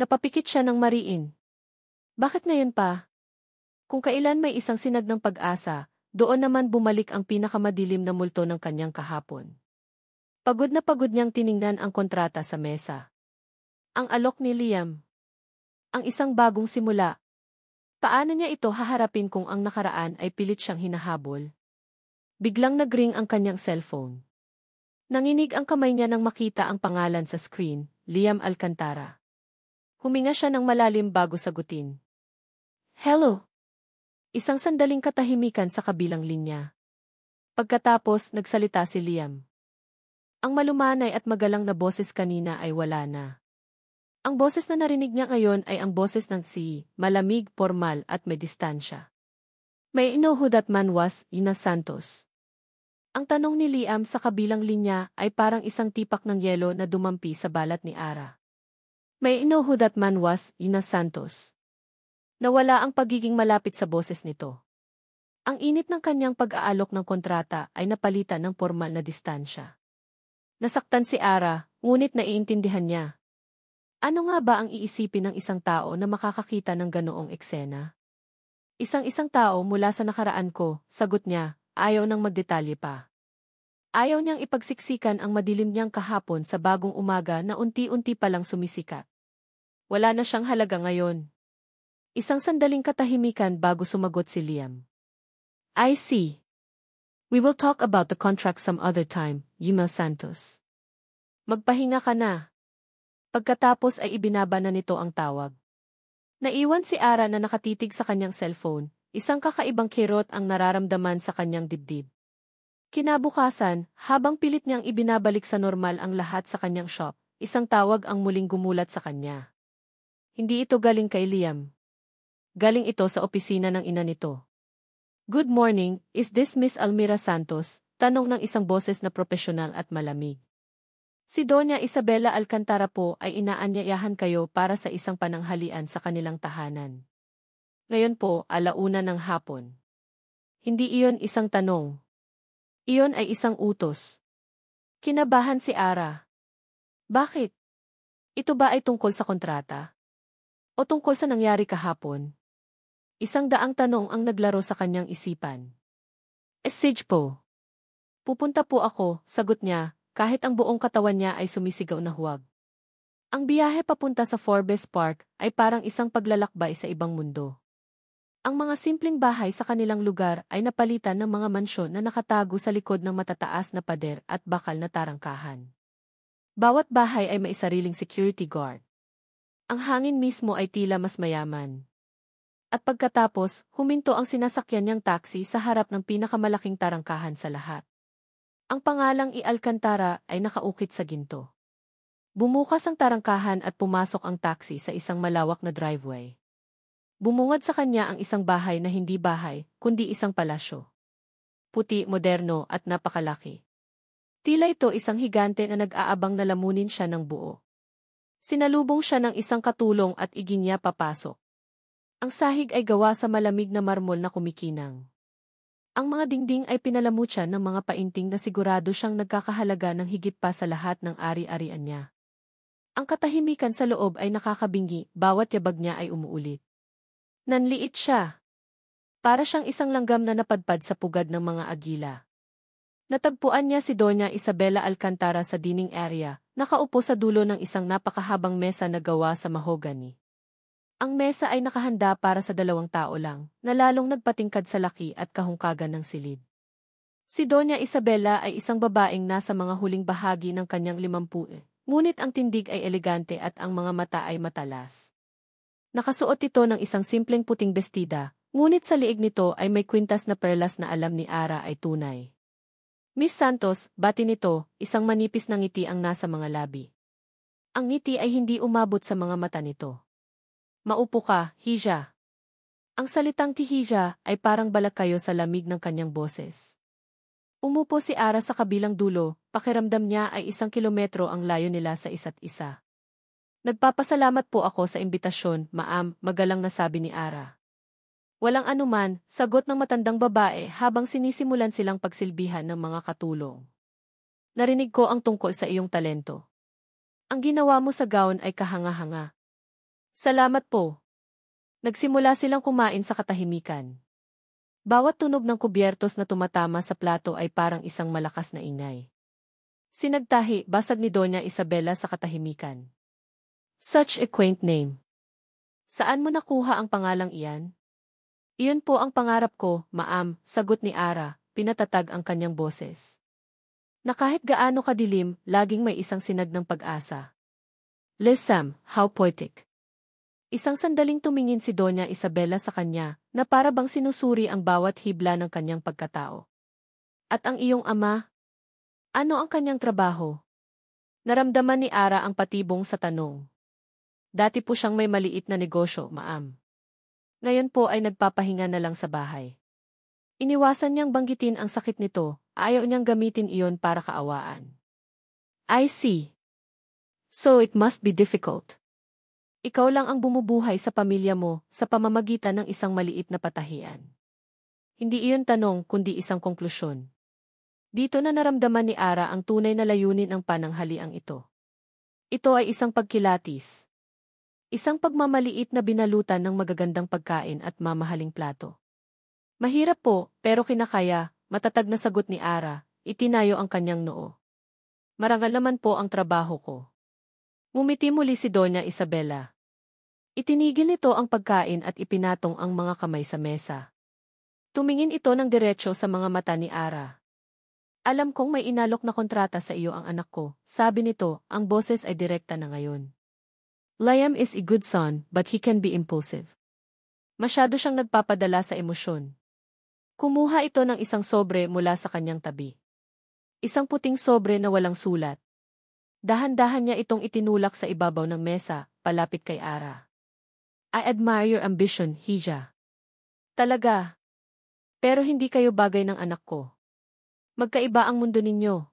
Speaker 1: Napapikit siya ng mariin. Bakit ngayon pa? Kung kailan may isang sinag ng pag-asa, doon naman bumalik ang pinakamadilim na multo ng kanyang kahapon. Pagod na pagod niyang tiningnan ang kontrata sa mesa. Ang alok ni Liam. Ang isang bagong simula. Paano niya ito haharapin kung ang nakaraan ay pilit siyang hinahabol? Biglang nagring ang kanyang cellphone. Nanginig ang kamay niya nang makita ang pangalan sa screen, Liam Alcantara. Huminga siya ng malalim bago sagutin. Hello? Isang sandaling katahimikan sa kabilang linya. Pagkatapos, nagsalita si Liam. Ang malumanay at magalang na boses kanina ay wala na. Ang boses na narinig niya ngayon ay ang boses ng malamig, formal at may distansya. May know who that man was, Ina Santos. Ang tanong ni Liam sa kabilang linya ay parang isang tipak ng yelo na dumampi sa balat ni Ara. May know who that man was, Ina Santos. Nawala ang pagiging malapit sa boses nito. Ang init ng kanyang pag-aalok ng kontrata ay napalitan ng formal na distansya. Nasaktan si Ara, ngunit naiintindihan niya. Ano nga ba ang iisipin ng isang tao na makakakita ng ganoong eksena? Isang tao mula sa nakaraan ko, sagot niya, ayaw nang magdetalye pa. Ayaw niyang ipagsiksikan ang madilim niyang kahapon sa bagong umaga na unti-unti palang sumisikat. Wala na siyang halaga ngayon. Isang sandaling katahimikan bago sumagot si Liam. I see. We will talk about the contract some other time, Yuma Santos. Magpahinga ka na. Pagkatapos ay ibinaba na nito ang tawag. Naiwan si Ara na nakatitig sa kanyang cellphone, isang kakaibang kirot ang nararamdaman sa kanyang dibdib. Kinabukasan, habang pilit niyang ibinabalik sa normal ang lahat sa kanyang shop, isang tawag ang muling gumulat sa kanya. Hindi ito galing kay Liam. Galing ito sa opisina ng ina nito. Good morning, is this Miss Almira Santos? Tanong ng isang boses na propesyonal at malamig. Si Doña Isabela Alcantara po ay inaanyayahan kayo para sa isang pananghalian sa kanilang tahanan. Ngayon po, 1:00 ng hapon. Hindi iyon isang tanong. Iyon ay isang utos. Kinabahan si Ara. Bakit? Ito ba ay tungkol sa kontrata? O tungkol sa nangyari kahapon? 100 tanong ang naglaro sa kanyang isipan. Message po. Pupunta po ako, sagot niya, kahit ang buong katawan niya ay sumisigaw na huwag. Ang biyahe papunta sa Forbes Park ay parang isang paglalakbay sa ibang mundo. Ang mga simpleng bahay sa kanilang lugar ay napalitan ng mga mansyon na nakatago sa likod ng matataas na pader at bakal na tarangkahan. Bawat bahay ay may sariling security guard. Ang hangin mismo ay tila mas mayaman. At pagkatapos, huminto ang sinasakyan niyang taxi sa harap ng pinakamalaking tarangkahan sa lahat. Ang pangalang Alcantara ay nakaukit sa ginto. Bumukas ang tarangkahan at pumasok ang taxi sa isang malawak na driveway. Bumungad sa kanya ang isang bahay na hindi bahay, kundi isang palasyo. Puti, moderno at napakalaki. Tila ito isang higante na nag-aabang na lamunin siya ng buo. Sinalubong siya ng isang katulong at iging niya papasok. Ang sahig ay gawa sa malamig na marmol na kumikinang. Ang mga dingding ay pinalamutyan ng mga painting na sigurado siyang nagkakahalaga ng higit pa sa lahat ng ari-arian niya. Ang katahimikan sa loob ay nakakabingi, bawat yabag niya ay umuulit. Nanliit siya. Para siyang isang langgam na napadpad sa pugad ng mga agila. Natagpuan niya si Doña Isabela Alcantara sa dining area, nakaupo sa dulo ng isang napakahabang mesa na gawa sa mahogany. Ang mesa ay nakahanda para sa 2 tao lang, na lalong nagpatingkad sa laki at kahungkagan ng silid. Si Doña Isabela ay isang babaeng nasa mga huling bahagi ng kanyang ngunit ang tindig ay elegante at ang mga mata ay matalas. Nakasuot ito ng isang simpleng puting bestida, ngunit sa liig nito ay may kwintas na perlas na alam ni Ara ay tunay. Miss Santos, bati nito, isang manipis na ngiti ang nasa mga labi. Ang ngiti ay hindi umabot sa mga mata nito. Maupo ka, Hija. Ang salitang Hija ay parang balakayo sa lamig ng kanyang boses. Umupo si Ara sa kabilang dulo, pakiramdam niya ay 1 kilometro ang layo nila sa isa't isa. Nagpapasalamat po ako sa imbitasyon, ma'am, magalang na sabi ni Ara. Walang anuman, sagot ng matandang babae habang sinisimulan silang pagsilbihan ng mga katulong. Narinig ko ang tungkol sa iyong talento. Ang ginawa mo sa gown ay kahanga-hanga. Salamat po. Nagsimula silang kumain sa katahimikan. Bawat tunog ng kubyertos na tumatama sa plato ay parang isang malakas na ingay. Sinagtahi, basag ni Doña Isabela sa katahimikan. Such a quaint name. Saan mo nakuha ang pangalang iyan? Iyon po ang pangarap ko, ma'am, sagot ni Ara, pinatatag ang kanyang boses. Na kahit gaano kadilim, laging may isang sinag ng pag-asa. Listen, how poetic. Isang sandaling tumingin si Doña Isabela sa kanya, na para bang sinusuri ang bawat hibla ng kanyang pagkatao. At ang iyong ama? Ano ang kanyang trabaho? Naramdaman ni Ara ang patibong sa tanong. Dati po siyang may maliit na negosyo, ma'am. Ngayon po ay nagpapahinga na lang sa bahay. Iniwasan niyang banggitin ang sakit nito, ayaw niyang gamitin iyon para kaawaan. I see. So it must be difficult. Ikaw lang ang bumubuhay sa pamilya mo sa pamamagitan ng isang maliit na patahian. Hindi iyon tanong kundi isang konklusyon. Dito na naramdaman ni Ara ang tunay na layunin ng pananghaliang ito. Ito ay isang pagkilatis. Isang pagmamaliit na binalutan ng magagandang pagkain at mamahaling plato. Mahirap po, pero kinakaya, matatag na sagot ni Ara, itinayo ang kanyang noo. Marangal naman po ang trabaho ko. Ngumiti muli si Doña Isabela. Itinigil nito ang pagkain at ipinatong ang mga kamay sa mesa. Tumingin ito ng diretsyo sa mga mata ni Ara. Alam kong may inalok na kontrata sa iyo ang anak ko, sabi nito, ang boses ay direkta na ngayon. Liam is a good son, but he can be impulsive. Masyado siyang nagpapadala sa emosyon. Kumuha ito ng isang sobre mula sa kanyang tabi. Isang puting sobre na walang sulat. Dahan-dahan niya itong itinulak sa ibabaw ng mesa, palapit kay Ara. I admire your ambition, Hija. Talaga. Pero hindi kayo bagay ng anak ko. Magkaiba ang mundo ninyo.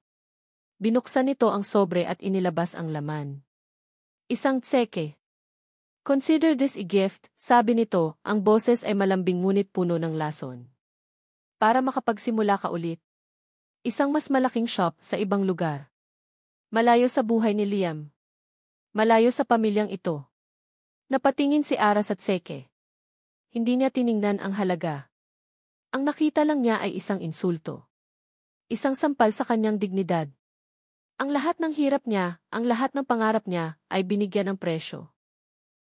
Speaker 1: Binuksan nito ang sobre at inilabas ang laman. Isang tseke. Consider this a gift, sabi nito, ang boses ay malambing ngunit puno ng lason. Para makapagsimula ka ulit. Isang mas malaking shop sa ibang lugar. Malayo sa buhay ni Liam. Malayo sa pamilyang ito. Napatingin si Ara sa tseke. Hindi niya tiningnan ang halaga. Ang nakita lang niya ay isang insulto. Isang sampal sa kanyang dignidad. Ang lahat ng hirap niya, ang lahat ng pangarap niya, ay binigyan ng presyo.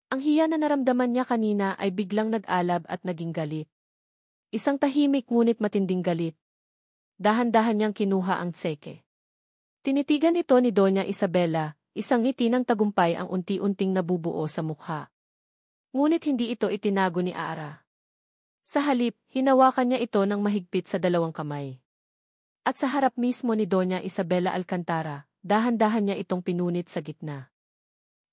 Speaker 1: Ang hiya na naramdaman niya kanina ay biglang nag-alab at naging galit. Isang tahimik ngunit matinding galit. Dahan-dahan niyang kinuha ang tseke. Tinitigan ito ni Doña Isabela, isang ngiti ng tagumpay ang unti-unting nabubuo sa mukha. Ngunit hindi ito itinago ni Ara. Sa halip, hinawakan niya ito ng mahigpit sa 2 kamay. At sa harap mismo ni Doña Isabela Alcantara, dahan-dahan niya itong pinunit sa gitna.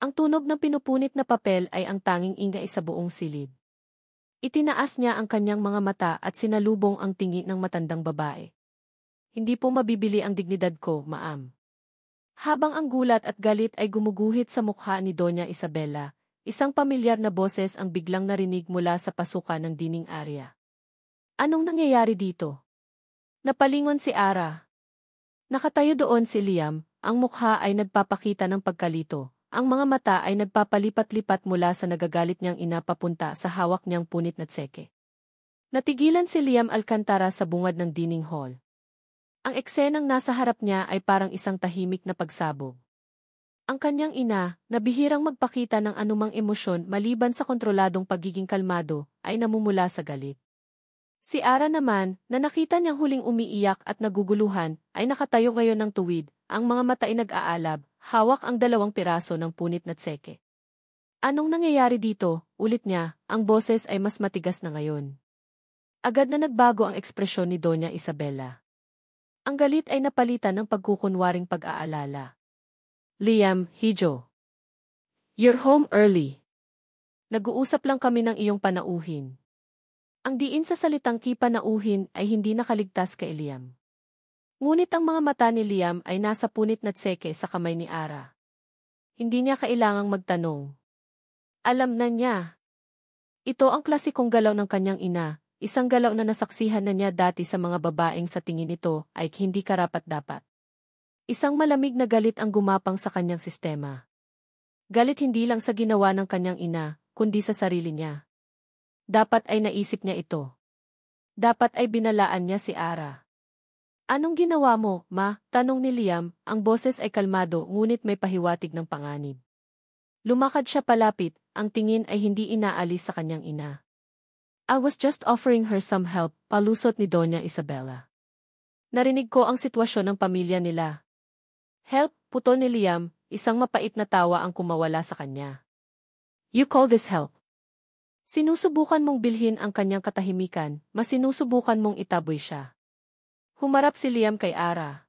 Speaker 1: Ang tunog ng pinupunit na papel ay ang tanging ingay sa buong silid. Itinaas niya ang kanyang mga mata at sinalubong ang tingi ng matandang babae. Hindi po mabibili ang dignidad ko, ma'am. Habang ang gulat at galit ay gumuguhit sa mukha ni Doña Isabela, isang pamilyar na boses ang biglang narinig mula sa pasukan ng dining area. Anong nangyayari dito? Napalingon si Ara. Nakatayo doon si Liam, ang mukha ay nagpapakita ng pagkalito, ang mga mata ay nagpapalipat-lipat mula sa nagagalit niyang ina papunta sa hawak niyang punit na tseke. Natigilan si Liam Alcantara sa bungad ng dining hall. Ang eksenang nasa harap niya ay parang isang tahimik na pagsabog. Ang kanyang ina, na bihirang magpakita ng anumang emosyon maliban sa kontroladong pagiging kalmado, ay namumula sa galit. Si Ara naman, na nakita niyang huling umiiyak at naguguluhan, ay nakatayo ngayon ng tuwid, ang mga mata ay nag-aalab, hawak ang 2 piraso ng punit na tseke. Anong nangyayari dito? Ulit niya, ang boses ay mas matigas na ngayon. Agad na nagbago ang ekspresyon ni Doña Isabela. Ang galit ay napalitan ng pagkukunwaring pag-aalala. Liam, Hijo. You're home early. Nag-uusap lang kami ng iyong panauhin. Ang diin sa salitang panauhin ay hindi nakaligtas kay Liam. Ngunit ang mga mata ni Liam ay nasa punit na tseke sa kamay ni Ara. Hindi niya kailangang magtanong. Alam na niya. Ito ang klasikong galaw ng kanyang ina, isang galaw na nasaksihan na niya dati sa mga babaeng sa tingin nito ay hindi karapat-dapat. Isang malamig na galit ang gumapang sa kanyang sistema. Galit hindi lang sa ginawa ng kanyang ina, kundi sa sarili niya. Dapat ay naisip niya ito. Dapat ay binalaan niya si Ara. Anong ginawa mo, ma? Tanong ni Liam, ang boses ay kalmado ngunit may pahiwatig ng panganib. Lumakad siya palapit, ang tingin ay hindi inaalis sa kanyang ina. I was just offering her some help, palusot ni Doña Isabela. Narinig ko ang sitwasyon ng pamilya nila. Help, puto ni Liam, isang mapait na tawa ang kumawala sa kanya. You call this help? Sinusubukan mong bilhin ang kanyang katahimikan, mas sinusubukan mong itaboy siya. Humarap si Liam kay Ara.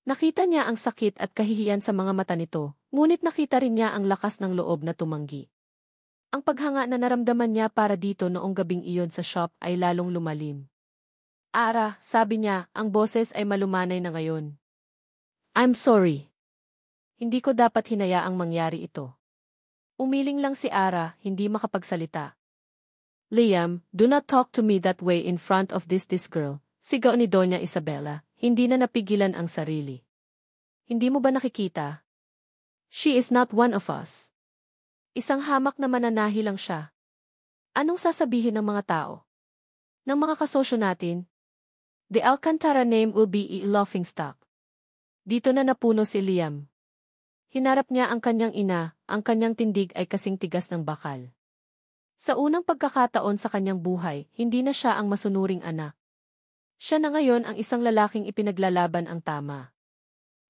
Speaker 1: Nakita niya ang sakit at kahihiyan sa mga mata nito, ngunit nakita rin niya ang lakas ng loob na tumanggi. Ang paghanga na naramdaman niya para dito noong gabing iyon sa shop ay lalong lumalim. Ara, sabi niya, ang boses ay malumanay na ngayon. I'm sorry. Hindi ko dapat hinayaang mangyari ito. Umiling lang si Ara, hindi makapagsalita. Liam, do not talk to me that way in front of this girl, sigaw ni Doña Isabela, hindi na napigilan ang sarili. Hindi mo ba nakikita? She is not one of us. Isang hamak na mananahi lang siya. Anong sasabihin ng mga tao? Ng mga kasosyo natin? The Alcantara name will be a laughingstock. Dito na napuno si Liam. Hinarap niya ang kanyang ina, ang kanyang tindig ay kasing tigas ng bakal. Sa unang pagkakataon sa kanyang buhay, hindi na siya ang masunuring anak. Siya na ngayon ang isang lalaking ipinaglalaban ang tama.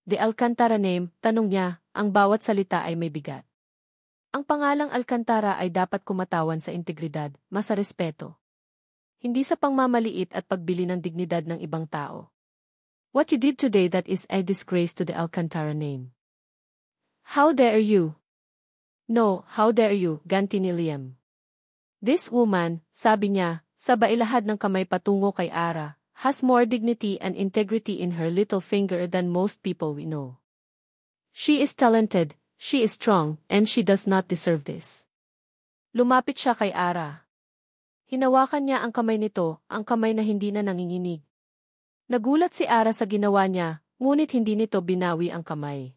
Speaker 1: The Alcantara name, tanong niya, ang bawat salita ay may bigat. Ang pangalang Alcantara ay dapat kumatawan sa integridad, sa respeto. Hindi sa pangmamaliit at pagbili ng dignidad ng ibang tao. What you did today that is a disgrace to the Alcantara name. How dare you? No, how dare you, ganti ni Liam. This woman, sabi niya, sabay lahad ng kamay patungo kay Ara, has more dignity and integrity in her little finger than most people we know. She is talented, she is strong, and she does not deserve this. Lumapit siya kay Ara. Hinawakan niya ang kamay nito, ang kamay na hindi na nanginginig. Nagulat si Ara sa ginawa niya, ngunit hindi nito binawi ang kamay.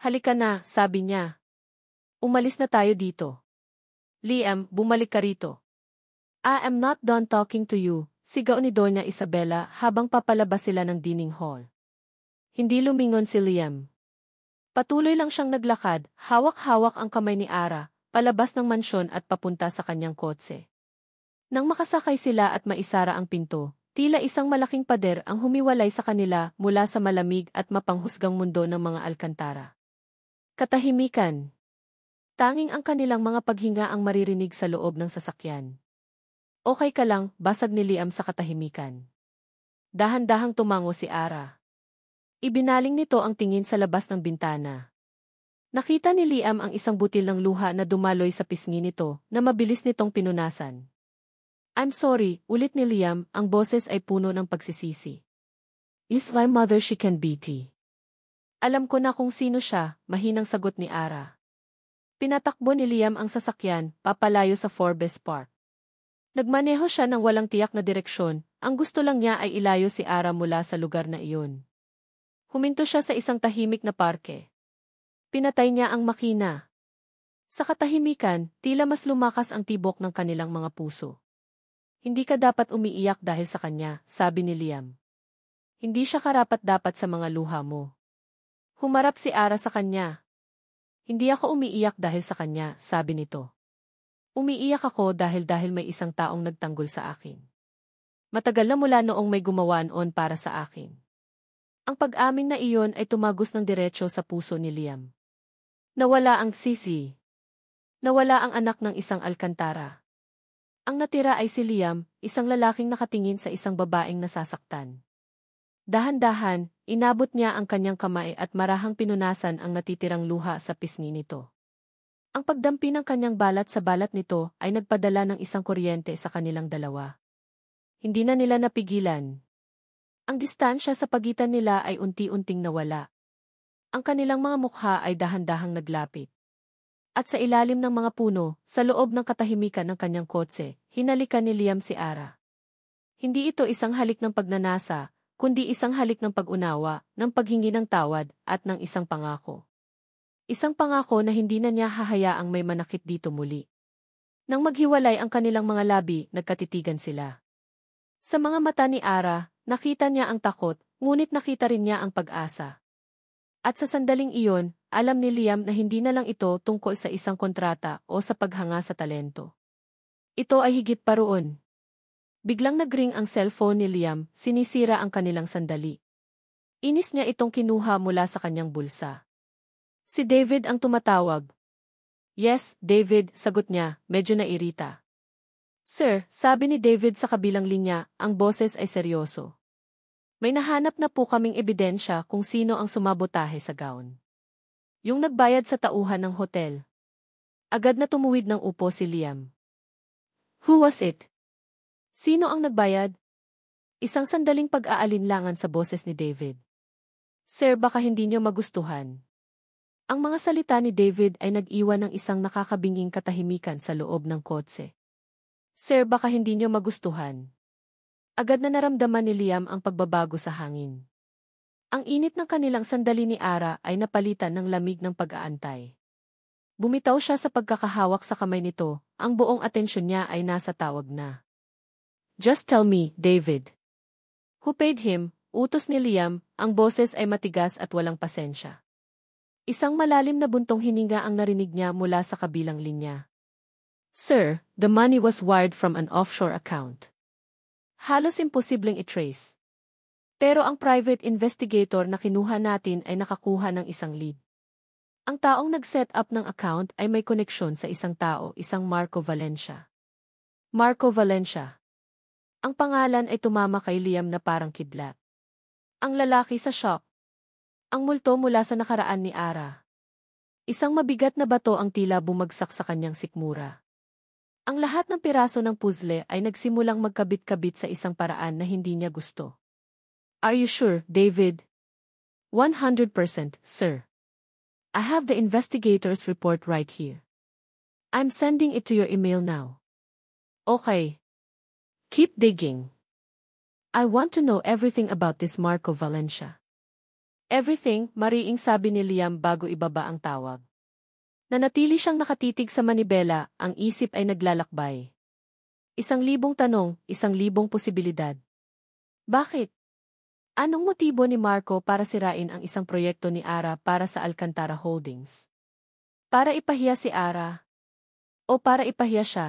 Speaker 1: Halika na, sabi niya. Umalis na tayo dito. Liam, bumalik ka rito. I am not done talking to you, sigaw ni Doña Isabela habang papalabas sila ng dining hall. Hindi lumingon si Liam. Patuloy lang siyang naglakad, hawak-hawak ang kamay ni Ara, palabas ng mansyon at papunta sa kanyang kotse. Nang makasakay sila at maisara ang pinto, tila isang malaking pader ang humiwalay sa kanila mula sa malamig at mapanghusgang mundo ng mga Alcantara. Katahimikan. Tanging ang kanilang mga paghinga ang maririnig sa loob ng sasakyan. Okay ka lang, basag ni Liam sa katahimikan. Dahan-dahang tumango si Ara. Ibinaling nito ang tingin sa labas ng bintana. Nakita ni Liam ang isang butil ng luha na dumaloy sa pisngi nito na mabilis nitong pinunasan. I'm sorry, ulit ni Liam, ang boses ay puno ng pagsisisi. Is my mother she can beat? Alam ko na kung sino siya, mahinang sagot ni Ara. Pinatakbo ni Liam ang sasakyan, papalayo sa Forbes Park. Nagmaneho siya ng walang tiyak na direksyon, ang gusto lang niya ay ilayo si Ara mula sa lugar na iyon. Huminto siya sa isang tahimik na parke. Pinatay niya ang makina. Sa katahimikan, tila mas lumakas ang tibok ng kanilang mga puso. Hindi ka dapat umiiyak dahil sa kanya, sabi ni Liam. Hindi siya karapat-dapat sa mga luha mo. Humarap si Ara sa kanya. Hindi ako umiiyak dahil sa kanya, sabi nito. Umiiyak ako dahil may isang taong nagtanggol sa akin. Matagal na mula noong may gumawa noon para sa akin. Ang pag-amin na iyon ay tumagos ng diretso sa puso ni Liam. Nawala ang sisi. Nawala ang anak ng isang alkantara. Ang natira ay si Liam, isang lalaking nakatingin sa isang babaeng nasasaktan. Dahan-dahan, inabot niya ang kanyang kamay at marahang pinunasan ang natitirang luha sa pisngi nito. Ang pagdampi ng kanyang balat sa balat nito ay nagpadala ng isang kuryente sa kanilang dalawa. Hindi na nila napigilan. Ang distansya sa pagitan nila ay unti-unting nawala. Ang kanilang mga mukha ay dahan-dahang naglapit. At sa ilalim ng mga puno, sa loob ng katahimikan ng kanyang kotse, hinalikan ni Liam si Ara. Hindi ito isang halik ng pagnanasa, kundi isang halik ng pag-unawa, ng paghingi ng tawad, at ng isang pangako. Isang pangako na hindi na niya hahayaang may manakit dito muli. Nang maghiwalay ang kanilang mga labi, nagkatitigan sila. Sa mga mata ni Ara, nakita niya ang takot, ngunit nakita rin niya ang pag-asa. At sa sandaling iyon, alam ni Liam na hindi na lang ito tungkol sa isang kontrata o sa paghanga sa talento. Ito ay higit pa roon. Biglang nagring ang cellphone ni Liam, sinisira ang kanilang sandali. Inis niya itong kinuha mula sa kanyang bulsa. Si David ang tumatawag. Yes, David, sagot niya, medyo nairita. Sir, sabi ni David sa kabilang linya, ang boses ay seryoso. May nahanap na po kaming ebidensya kung sino ang sumabotahe sa gown. Yung nagbayad sa tauhan ng hotel. Agad na tumuwid ng upo si Liam. Who was it? Sino ang nagbayad? Isang sandaling pag-aalinlangan sa boses ni David. Sir, baka hindi niyo magustuhan. Ang mga salita ni David ay nag-iwan ng isang nakakabinging katahimikan sa loob ng kotse. Sir, baka hindi niyo magustuhan. Agad na naramdaman ni Liam ang pagbabago sa hangin. Ang init ng kanilang sandali ni Ara ay napalitan ng lamig ng pag-aantay. Bumitaw siya sa pagkakahawak sa kamay nito, ang buong atensyon niya ay nasa tawag na. Just tell me, David. Who paid him? Utos ni Liam, ang boses ay matigas at walang pasensya. Isang malalim na buntong hininga ang narinig niya mula sa kabilang linya. Sir, the money was wired from an offshore account. Halos imposibleng i-trace. Pero ang private investigator na kinuha natin ay nakakuha ng isang lead. Ang taong nag-set up ng account ay may koneksyon sa isang tao, isang Marco Valencia. Marco Valencia. Ang pangalan ay tumama kay Liam na parang kidlat. Ang lalaki sa shop. Ang multo mula sa nakaraan ni Ara. Isang mabigat na bato ang tila bumagsak sa kanyang sikmura. Ang lahat ng piraso ng puzzle ay nagsimulang magkabit-kabit sa isang paraan na hindi niya gusto. Are you sure, David? 100%, sir. I have the investigator's report right here. I'm sending it to your email now. Okay. Keep digging. I want to know everything about this Marco Valencia. Everything, mariing sabi ni Liam bago ibaba ang tawag. Nanatili siyang nakatitig sa manibela, ang isip ay naglalakbay. 1,000 tanong, 1,000 posibilidad. Bakit? Anong motibo ni Marco para sirain ang isang proyekto ni Ara para sa Alcantara Holdings? Para ipahiya si Ara? O para ipahiya siya?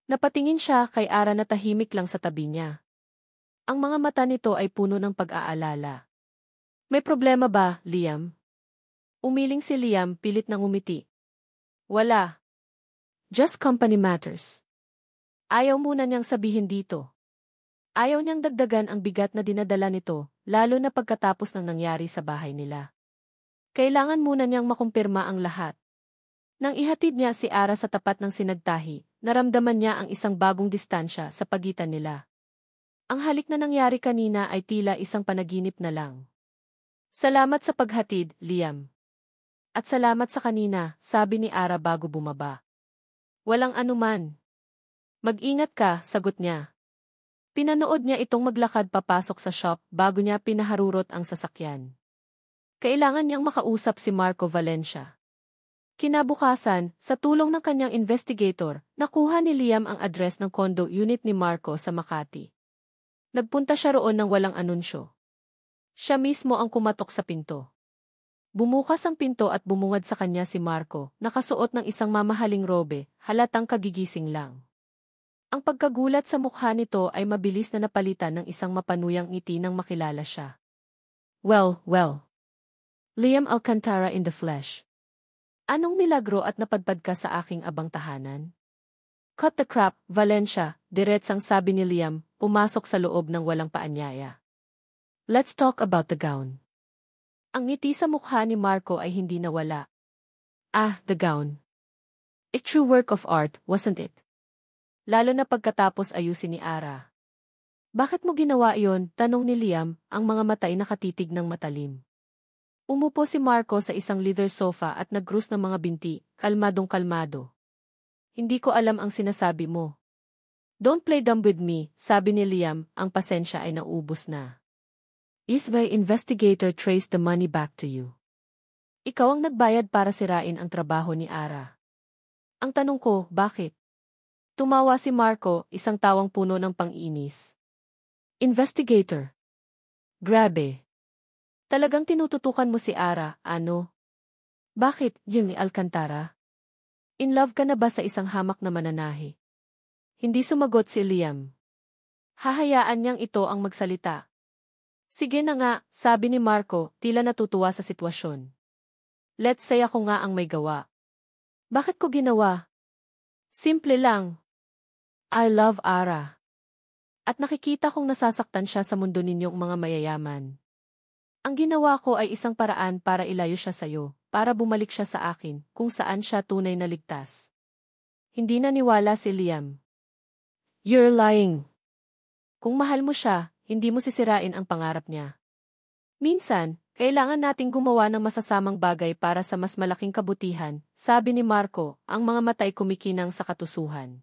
Speaker 1: Napatingin siya kay Ara na tahimik lang sa tabi niya. Ang mga mata nito ay puno ng pag-aalala. May problema ba, Liam? Umiling si Liam, pilit na ngumiti. Wala. Just company matters. Ayaw muna niyang sabihin dito. Ayaw niyang dagdagan ang bigat na dinadala nito, lalo na pagkatapos ng nangyari sa bahay nila. Kailangan muna niyang makumpirma ang lahat. Nang ihatid niya si Ara sa tapat ng sinagtahi, naramdaman niya ang isang bagong distansya sa pagitan nila. Ang halik na nangyari kanina ay tila isang panaginip na lang. Salamat sa paghatid, Liam. At salamat sa kanina, sabi ni Ara bago bumaba. Walang anuman. Mag-ingat ka, sagot niya. Pinanood niya itong maglakad papasok sa shop bago niya pinaharurot ang sasakyan. Kailangan niyang makausap si Marco Valencia. Kinabukasan, sa tulong ng kanyang investigator, nakuha ni Liam ang address ng condo unit ni Marco sa Makati. Nagpunta siya roon ng walang anunsyo. Siya mismo ang kumatok sa pinto. Bumukas ang pinto at bumungad sa kanya si Marco, nakasuot ng isang mamahaling robe, halatang kagigising lang. Ang pagkagulat sa mukha nito ay mabilis na napalitan ng isang mapanuyang ngiti nang makilala siya. Well, well. Liam Alcantara in the flesh. Anong milagro at napadpad ka sa aking abang tahanan? Cut the crap, Valencia, diretsang sabi ni Liam, pumasok sa loob ng walang paanyaya. Let's talk about the gown. Ang ngiti sa mukha ni Marco ay hindi nawala. Ah, the gown. A true work of art, wasn't it? Lalo na pagkatapos ayusin ni Ara. Bakit mo ginawa iyon? Tanong ni Liam, ang mga mata ay nakatitig ng matalim. Umupo si Marco sa isang leather sofa at nag-cruise ng mga binti, kalmadong-kalmado. Hindi ko alam ang sinasabi mo. Don't play dumb with me, sabi ni Liam, ang pasensya ay naubos na. If the investigator traced the money back to you. Ikaw ang nagbayad para sirain ang trabaho ni Ara. Ang tanong ko, bakit? Tumawa si Marco, isang tawang puno ng pang-inis. Investigator. Grabe. Talagang tinututukan mo si Ara, ano? Bakit, Jimmy Alcantara? In love ka na ba sa isang hamak na mananahi? Hindi sumagot si Liam. Hahayaan niyang ito ang magsalita. Sige na nga, sabi ni Marco, tila natutuwa sa sitwasyon. Let's say ako nga ang may gawa. Bakit ko ginawa? Simple lang. I love Ara. At nakikita kong nasasaktan siya sa mundo ninyong mga mayayaman. Ang ginawa ko ay isang paraan para ilayo siya sa'yo, para bumalik siya sa akin, kung saan siya tunay na ligtas. Hindi naniwala si Liam. You're lying. Kung mahal mo siya, hindi mo sisirain ang pangarap niya. Minsan, kailangan nating gumawa ng masasamang bagay para sa mas malaking kabutihan, sabi ni Marco, ang mga matay kumikinang sa katusuhan.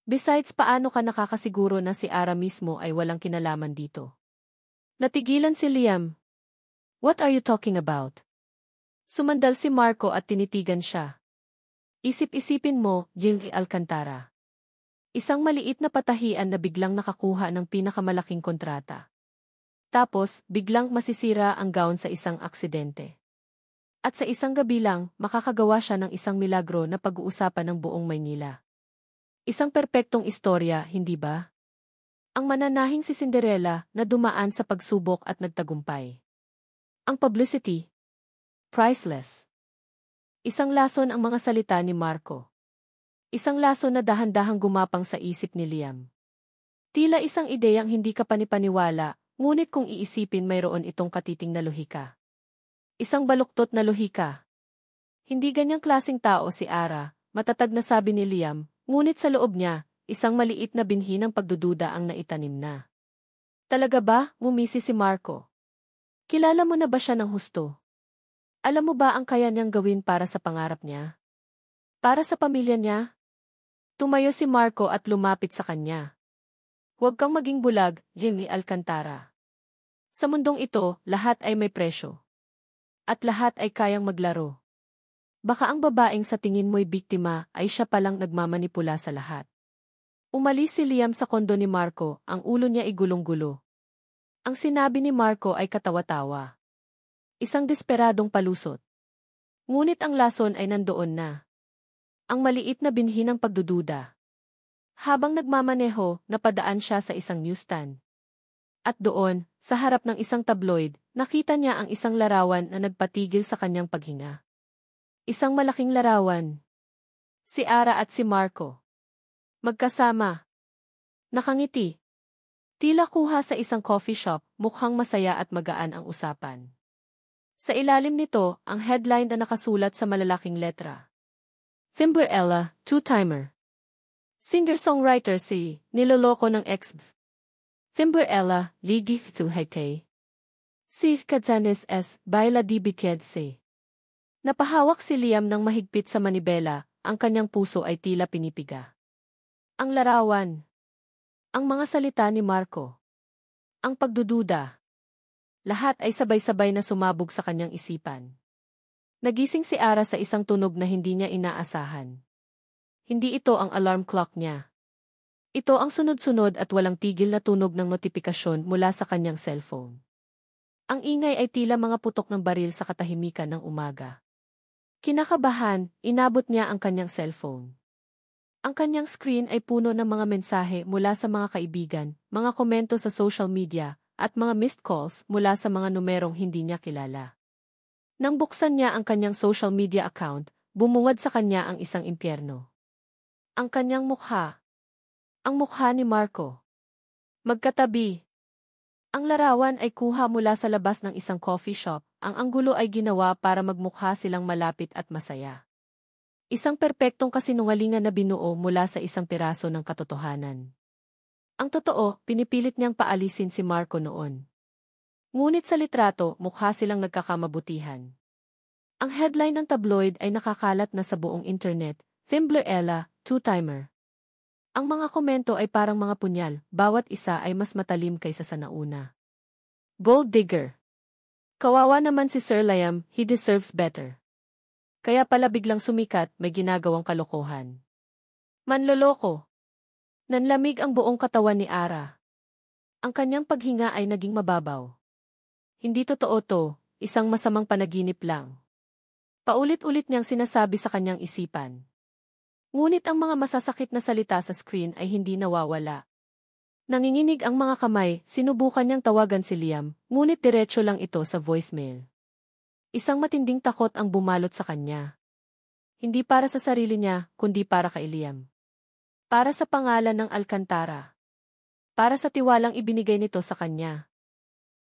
Speaker 1: Besides, paano ka nakakasiguro na si Ara mismo ay walang kinalaman dito? Natigilan si Liam. What are you talking about? Sumandal si Marco at tinitigan siya. Isip-isipin mo, Jimmy Alcantara. Isang maliit na patahian na biglang nakakuha ng pinakamalaking kontrata. Tapos, biglang masisira ang gown sa isang aksidente. At sa isang gabi lang, makakagawa siya ng isang milagro na pag-uusapan ng buong Maynila. Isang perpektong istorya, hindi ba? Ang mananahing si Cinderella na dumaan sa pagsubok at nagtagumpay. Ang publicity. Priceless. Isang lason ang mga salita ni Marco. Isang lason na dahan-dahang gumapang sa isip ni Liam. Tila isang ideyang hindi ka panipaniwala, ngunit kung iisipin mayroon itong katiting na lohika. Isang baluktot na lohika. Hindi ganyang klaseng tao si Ara, matatag na sabi ni Liam, ngunit sa loob niya, isang maliit na binhi ng pagdududa ang naitanim na. Talaga ba, ngumisi si Marco? Kilala mo na ba siya ng husto? Alam mo ba ang kaya niyang gawin para sa pangarap niya? Para sa pamilya niya? Tumayo si Marco at lumapit sa kanya. Huwag kang maging bulag, Jimmy Alcantara. Sa mundong ito, lahat ay may presyo. At lahat ay kayang maglaro. Baka ang babaeng sa tingin mo'y biktima ay siya palang nagmamanipula sa lahat. Umalis si Liam sa kondo ni Marco, ang ulo niya ay gulong-gulo. Ang sinabi ni Marco ay katawa-tawa. Isang desperadong palusot. Ngunit ang lason ay nandoon na. Ang maliit na binhi ng pagdududa. Habang nagmamaneho, napadaan siya sa isang newsstand. At doon, sa harap ng isang tabloid, nakita niya ang isang larawan na nagpatigil sa kanyang paghinga. Isang malaking larawan. Si Ara at si Marco. Magkasama. Nakangiti. Tila kuha sa isang coffee shop, mukhang masaya at magaan ang usapan. Sa ilalim nito, ang headline na nakasulat sa malalaking letra. Cinderella, two-timer. Singer-songwriter si, niloloko ng ex. Cinderella, ligi to haite. Si Kazanes S, baila di bitiedse. Napahawak si Liam ng mahigpit sa manibela, ang kanyang puso ay tila pinipiga. Ang larawan. Ang mga salita ni Marco. Ang pagdududa. Lahat ay sabay-sabay na sumabog sa kanyang isipan. Nagising si Ara sa isang tunog na hindi niya inaasahan. Hindi ito ang alarm clock niya. Ito ang sunod-sunod at walang tigil na tunog ng notifikasyon mula sa kanyang cellphone. Ang ingay ay tila mga putok ng baril sa katahimikan ng umaga. Kinakabahan, inabot niya ang kanyang cellphone. Ang kanyang screen ay puno ng mga mensahe mula sa mga kaibigan, mga komento sa social media, at mga missed calls mula sa mga numerong hindi niya kilala. Nang buksan niya ang kanyang social media account, bumuwad sa kanya ang isang impyerno. Ang kanyang mukha. Ang mukha ni Marco. Magkatabi. Ang larawan ay kuha mula sa labas ng isang coffee shop. Ang anggulo ay ginawa para magmukha silang malapit at masaya. Isang perpektong kasinungalingan na binuo mula sa isang piraso ng katotohanan. Ang totoo, pinipilit niyang paalisin si Marco noon. Ngunit sa litrato, mukha silang nagkakamabutihan. Ang headline ng tabloid ay nakakalat na sa buong internet, Thimbler Ella, two-timer. Ang mga komento ay parang mga punyal, bawat isa ay mas matalim kaysa sa nauna. Gold digger. Kawawa naman si Sir Liam, he deserves better. Kaya pala biglang sumikat, may ginagawang kalokohan. Manloloko. Nanlamig ang buong katawan ni Ara. Ang kanyang paghinga ay naging mababaw. Hindi totoo to, isang masamang panaginip lang. Paulit-ulit niyang sinasabi sa kanyang isipan. Ngunit ang mga masasakit na salita sa screen ay hindi nawawala. Nanginginig ang mga kamay, sinubukan niyang tawagan si Liam, ngunit diretso lang ito sa voicemail. Isang matinding takot ang bumalot sa kanya. Hindi para sa sarili niya, kundi para kay Liam. Para sa pangalan ng Alcantara. Para sa tiwalang ibinigay nito sa kanya.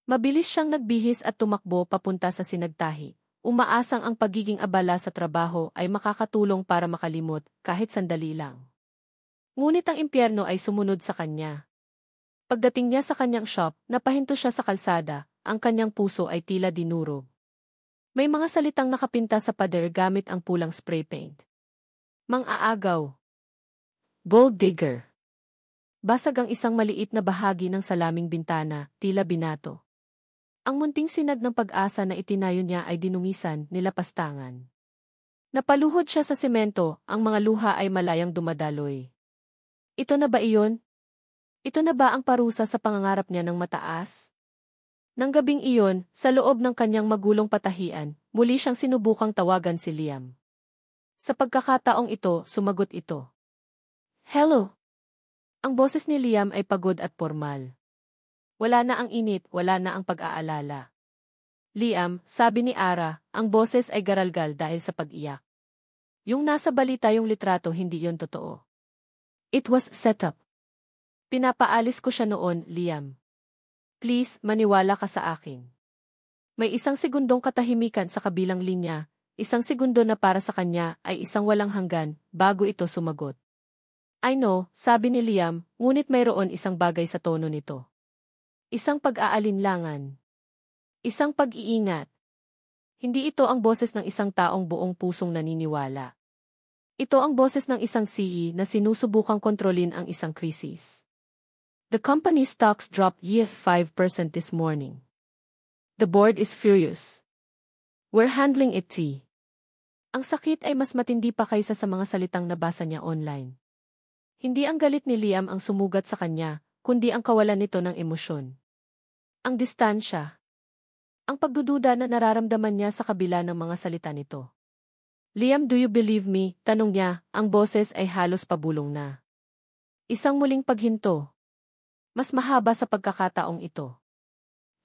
Speaker 1: Mabilis siyang nagbihis at tumakbo papunta sa sinagtahi. Umaasang ang pagiging abala sa trabaho ay makakatulong para makalimot kahit sandali lang. Ngunit ang impyerno ay sumunod sa kanya. Pagdating niya sa kanyang shop, napahinto siya sa kalsada, ang kanyang puso ay tila dinurog. May mga salitang nakapinta sa pader gamit ang pulang spray paint. Mang-aagaw. Gold digger. Basag ang isang maliit na bahagi ng salaming bintana, tila binato. Ang munting sinag ng pag-asa na itinayo niya ay dinumisan, nilapastangan. Napaluhod siya sa semento, ang mga luha ay malayang dumadaloy. Ito na ba iyon? Ito na ba ang parusa sa pangangarap niya ng mataas? Nang gabing iyon, sa loob ng kanyang magulong patahian, muli siyang sinubukang tawagan si Liam. Sa pagkakataong ito, sumagot ito. Hello! Ang boses ni Liam ay pagod at formal. Wala na ang init, wala na ang pag-aalala. Liam, sabi ni Ara, ang boses ay garalgal dahil sa pag-iyak. Yung nasa balita yung litrato hindi yon totoo. It was set up. Pinapaalis ko siya noon, Liam. Please, maniwala ka sa akin. May isang segundong katahimikan sa kabilang linya, isang segundo na para sa kanya ay isang walang hanggan, bago ito sumagot. I know, sabi ni Liam, ngunit mayroon isang bagay sa tono nito. Isang pag-aalinlangan. Isang pag-iingat. Hindi ito ang boses ng isang taong buong pusong naniniwala. Ito ang boses ng isang CEO na sinusubukang kontrolin ang isang krisis. The company's stocks dropped 5% this morning. The board is furious. We're handling it. Ang sakit ay mas matindi pa kaysa sa mga salitang nabasa niya online. Hindi ang galit ni Liam ang sumugat sa kanya, kundi ang kawalan nito ng emosyon. Ang distansya. Ang pagdududa na nararamdaman niya sa kabila ng mga salita nito. Liam, do you believe me? Tanong niya, ang boses ay halos pabulong na. Isang muling paghinto. Mas mahaba sa pagkakataong ito.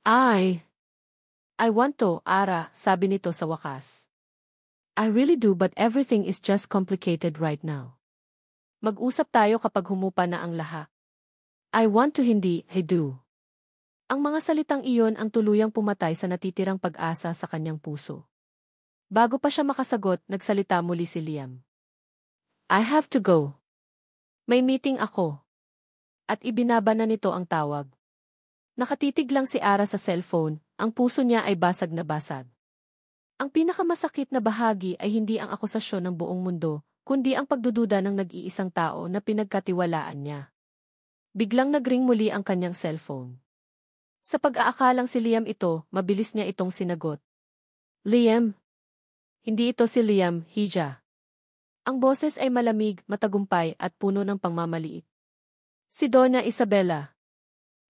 Speaker 1: I want to, Ara, sabi nito sa wakas. I really do, but everything is just complicated right now. Mag-usap tayo kapag humupa na ang lahat. I want to, hindi, I do. Ang mga salitang iyon ang tuluyang pumatay sa natitirang pag-asa sa kanyang puso. Bago pa siya makasagot, nagsalita muli si Liam. I have to go. May meeting ako. At ibinaba na nito ang tawag. Nakatitig lang si Ara sa cellphone, ang puso niya ay basag na basag. Ang pinakamasakit na bahagi ay hindi ang akusasyon ng buong mundo, kundi ang pagdududa ng nag-iisang tao na pinagkatiwalaan niya. Biglang nagring muli ang kanyang cellphone. Sa pag-aakalang si Liam ito, mabilis niya itong sinagot. Liam. Hindi ito si Liam, Hija. Ang boses ay malamig, matagumpay at puno ng pangmamaliit. Si Donna Isabella.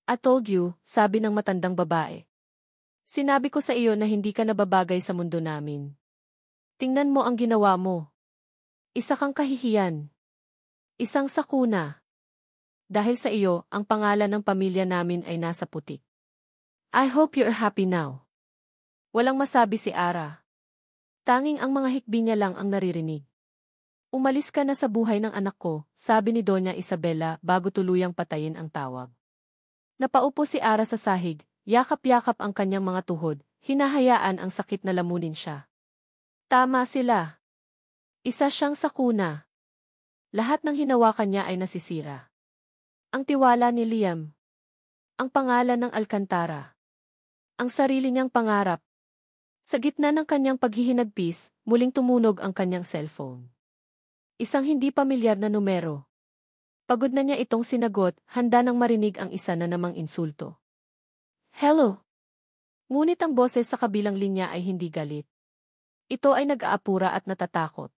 Speaker 1: I told you, sabi ng matandang babae. Sinabi ko sa iyo na hindi ka nababagay sa mundo namin. Tingnan mo ang ginawa mo. Isa kang kahihiyan. Isang sakuna. Dahil sa iyo, ang pangalan ng pamilya namin ay nasa putik. I hope you're happy now. Walang masabi si Ara. Tanging ang mga hikbi niya lang ang naririnig. Umalis ka na sa buhay ng anak ko, sabi ni Doña Isabela bago tuluyang patayin ang tawag. Napaupo si Ara sa sahig, yakap-yakap ang kanyang mga tuhod, hinahayaan ang sakit na lamunin siya. Tama sila. Isa siyang sakuna. Lahat ng hinawakan niya ay nasisira. Ang tiwala ni Liam. Ang pangalan ng Alcantara. Ang sarili niyang pangarap. Sa gitna ng kanyang paghihinagpis, muling tumunog ang kanyang cellphone. Isang hindi pamilyar na numero. Pagod na niya itong sinagot, handa nang marinig ang isa na namang insulto. Hello? Ngunit ang boses sa kabilang linya ay hindi galit. Ito ay nag-aapura at natatakot.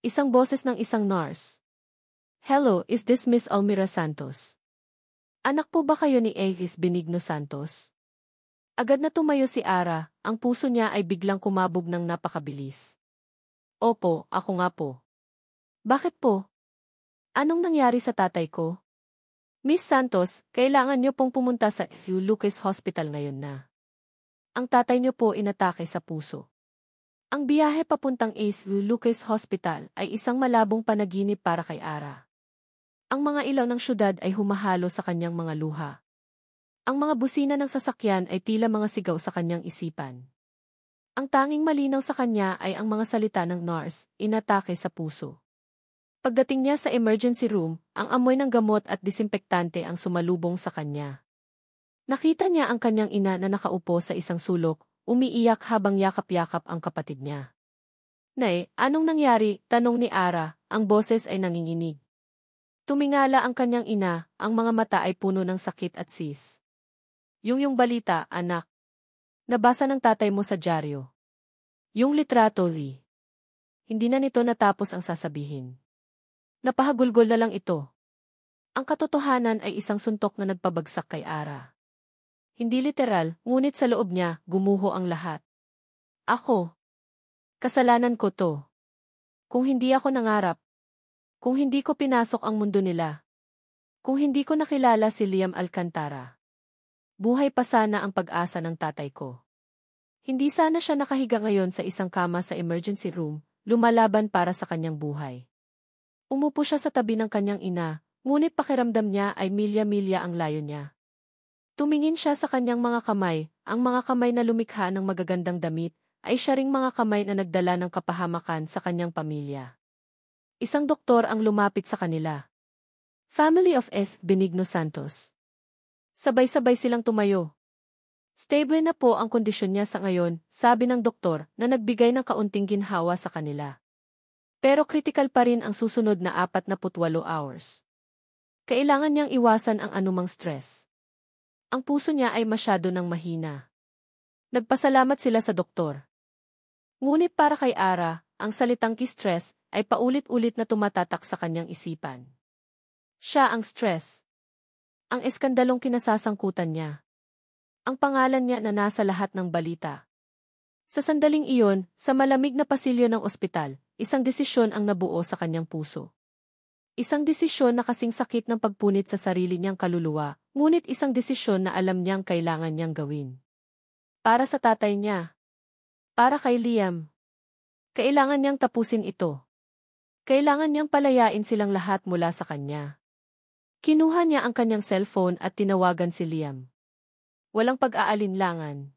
Speaker 1: Isang boses ng isang nurse. Hello, is this Miss Almira Santos? Anak po ba kayo ni Avis Benigno Santos? Agad na tumayo si Ara, ang puso niya ay biglang kumabog ng napakabilis. Opo, ako nga po. Bakit po? Anong nangyari sa tatay ko? Miss Santos, kailangan niyo pong pumunta sa F.U. Lucas Hospital ngayon na. Ang tatay niyo po inatake sa puso. Ang biyahe papuntang F.U. Lucas Hospital ay isang malabong panaginip para kay Ara. Ang mga ilaw ng syudad ay humahalo sa kanyang mga luha. Ang mga busina ng sasakyan ay tila mga sigaw sa kanyang isipan. Ang tanging malinaw sa kanya ay ang mga salita ng nurse, inatake sa puso. Pagdating niya sa emergency room, ang amoy ng gamot at disinfektante ang sumalubong sa kanya. Nakita niya ang kanyang ina na nakaupo sa isang sulok, umiiyak habang yakap-yakap ang kapatid niya. Nay, anong nangyari? Tanong ni Ara, ang boses ay nanginginig. Tumingala ang kanyang ina, ang mga mata ay puno ng sakit at sis. Yung balita, anak. Nabasa ng tatay mo sa dyaryo. Yung litrato, Lee. Hindi na nito natapos ang sasabihin. Napahagulgol na lang ito. Ang katotohanan ay isang suntok na nagpabagsak kay Ara. Hindi literal, ngunit sa loob niya, gumuho ang lahat. Ako. Kasalanan ko to. Kung hindi ako nangarap. Kung hindi ko pinasok ang mundo nila. Kung hindi ko nakilala si Liam Alcantara. Buhay pa sana ang pag-asa ng tatay ko. Hindi sana siya nakahiga ngayon sa isang kama sa emergency room, lumalaban para sa kanyang buhay. Umupo siya sa tabi ng kanyang ina, ngunit pakiramdam niya ay milya-milya ang layo niya. Tumingin siya sa kanyang mga kamay, ang mga kamay na lumikha ng magagandang damit, ay siya ring mga kamay na nagdala ng kapahamakan sa kanyang pamilya. Isang doktor ang lumapit sa kanila. Family of S. Benigno Santos. Sabay-sabay silang tumayo. Stable na po ang kondisyon niya sa ngayon, sabi ng doktor na nagbigay ng kaunting ginhawa sa kanila. Pero critical pa rin ang susunod na 48 hours. Kailangan niyang iwasan ang anumang stress. Ang puso niya ay masyado nang mahina. Nagpasalamat sila sa doktor. Ngunit para kay Ara, ang salitang ki-stress ay paulit-ulit na tumatatak sa kanyang isipan. Siya ang stress. Ang eskandalong kinasasangkutan niya. Ang pangalan niya na nasa lahat ng balita. Sa sandaling iyon, sa malamig na pasilyo ng ospital, isang desisyon ang nabuo sa kanyang puso. Isang desisyon na kasing sakit ng pagpunit sa sarili niyang kaluluwa, ngunit isang desisyon na alam niyang kailangan niyang gawin. Para sa tatay niya. Para kay Liam. Kailangan niyang tapusin ito. Kailangan niyang palayain silang lahat mula sa kanya. Kinuha niya ang kanyang cellphone at tinawagan si Liam. Walang pag-aalinlangan.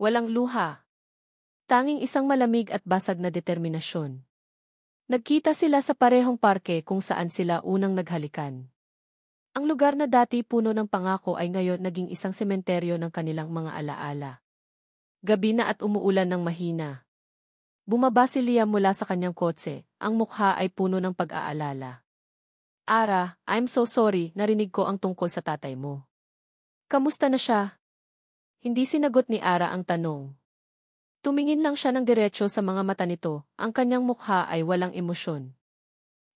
Speaker 1: Walang luha. Tanging isang malamig at basag na determinasyon. Nagkita sila sa parehong parke kung saan sila unang naghalikan. Ang lugar na dati puno ng pangako ay ngayon naging isang sementeryo ng kanilang mga alaala. Gabi na at umuulan ng mahina. Bumaba si Liam mula sa kanyang kotse, ang mukha ay puno ng pag-aalala. Ara, I'm so sorry, narinig ko ang tungkol sa tatay mo. Kamusta na siya? Hindi sinagot ni Ara ang tanong. Tumingin lang siya ng diretso sa mga mata nito, ang kanyang mukha ay walang emosyon.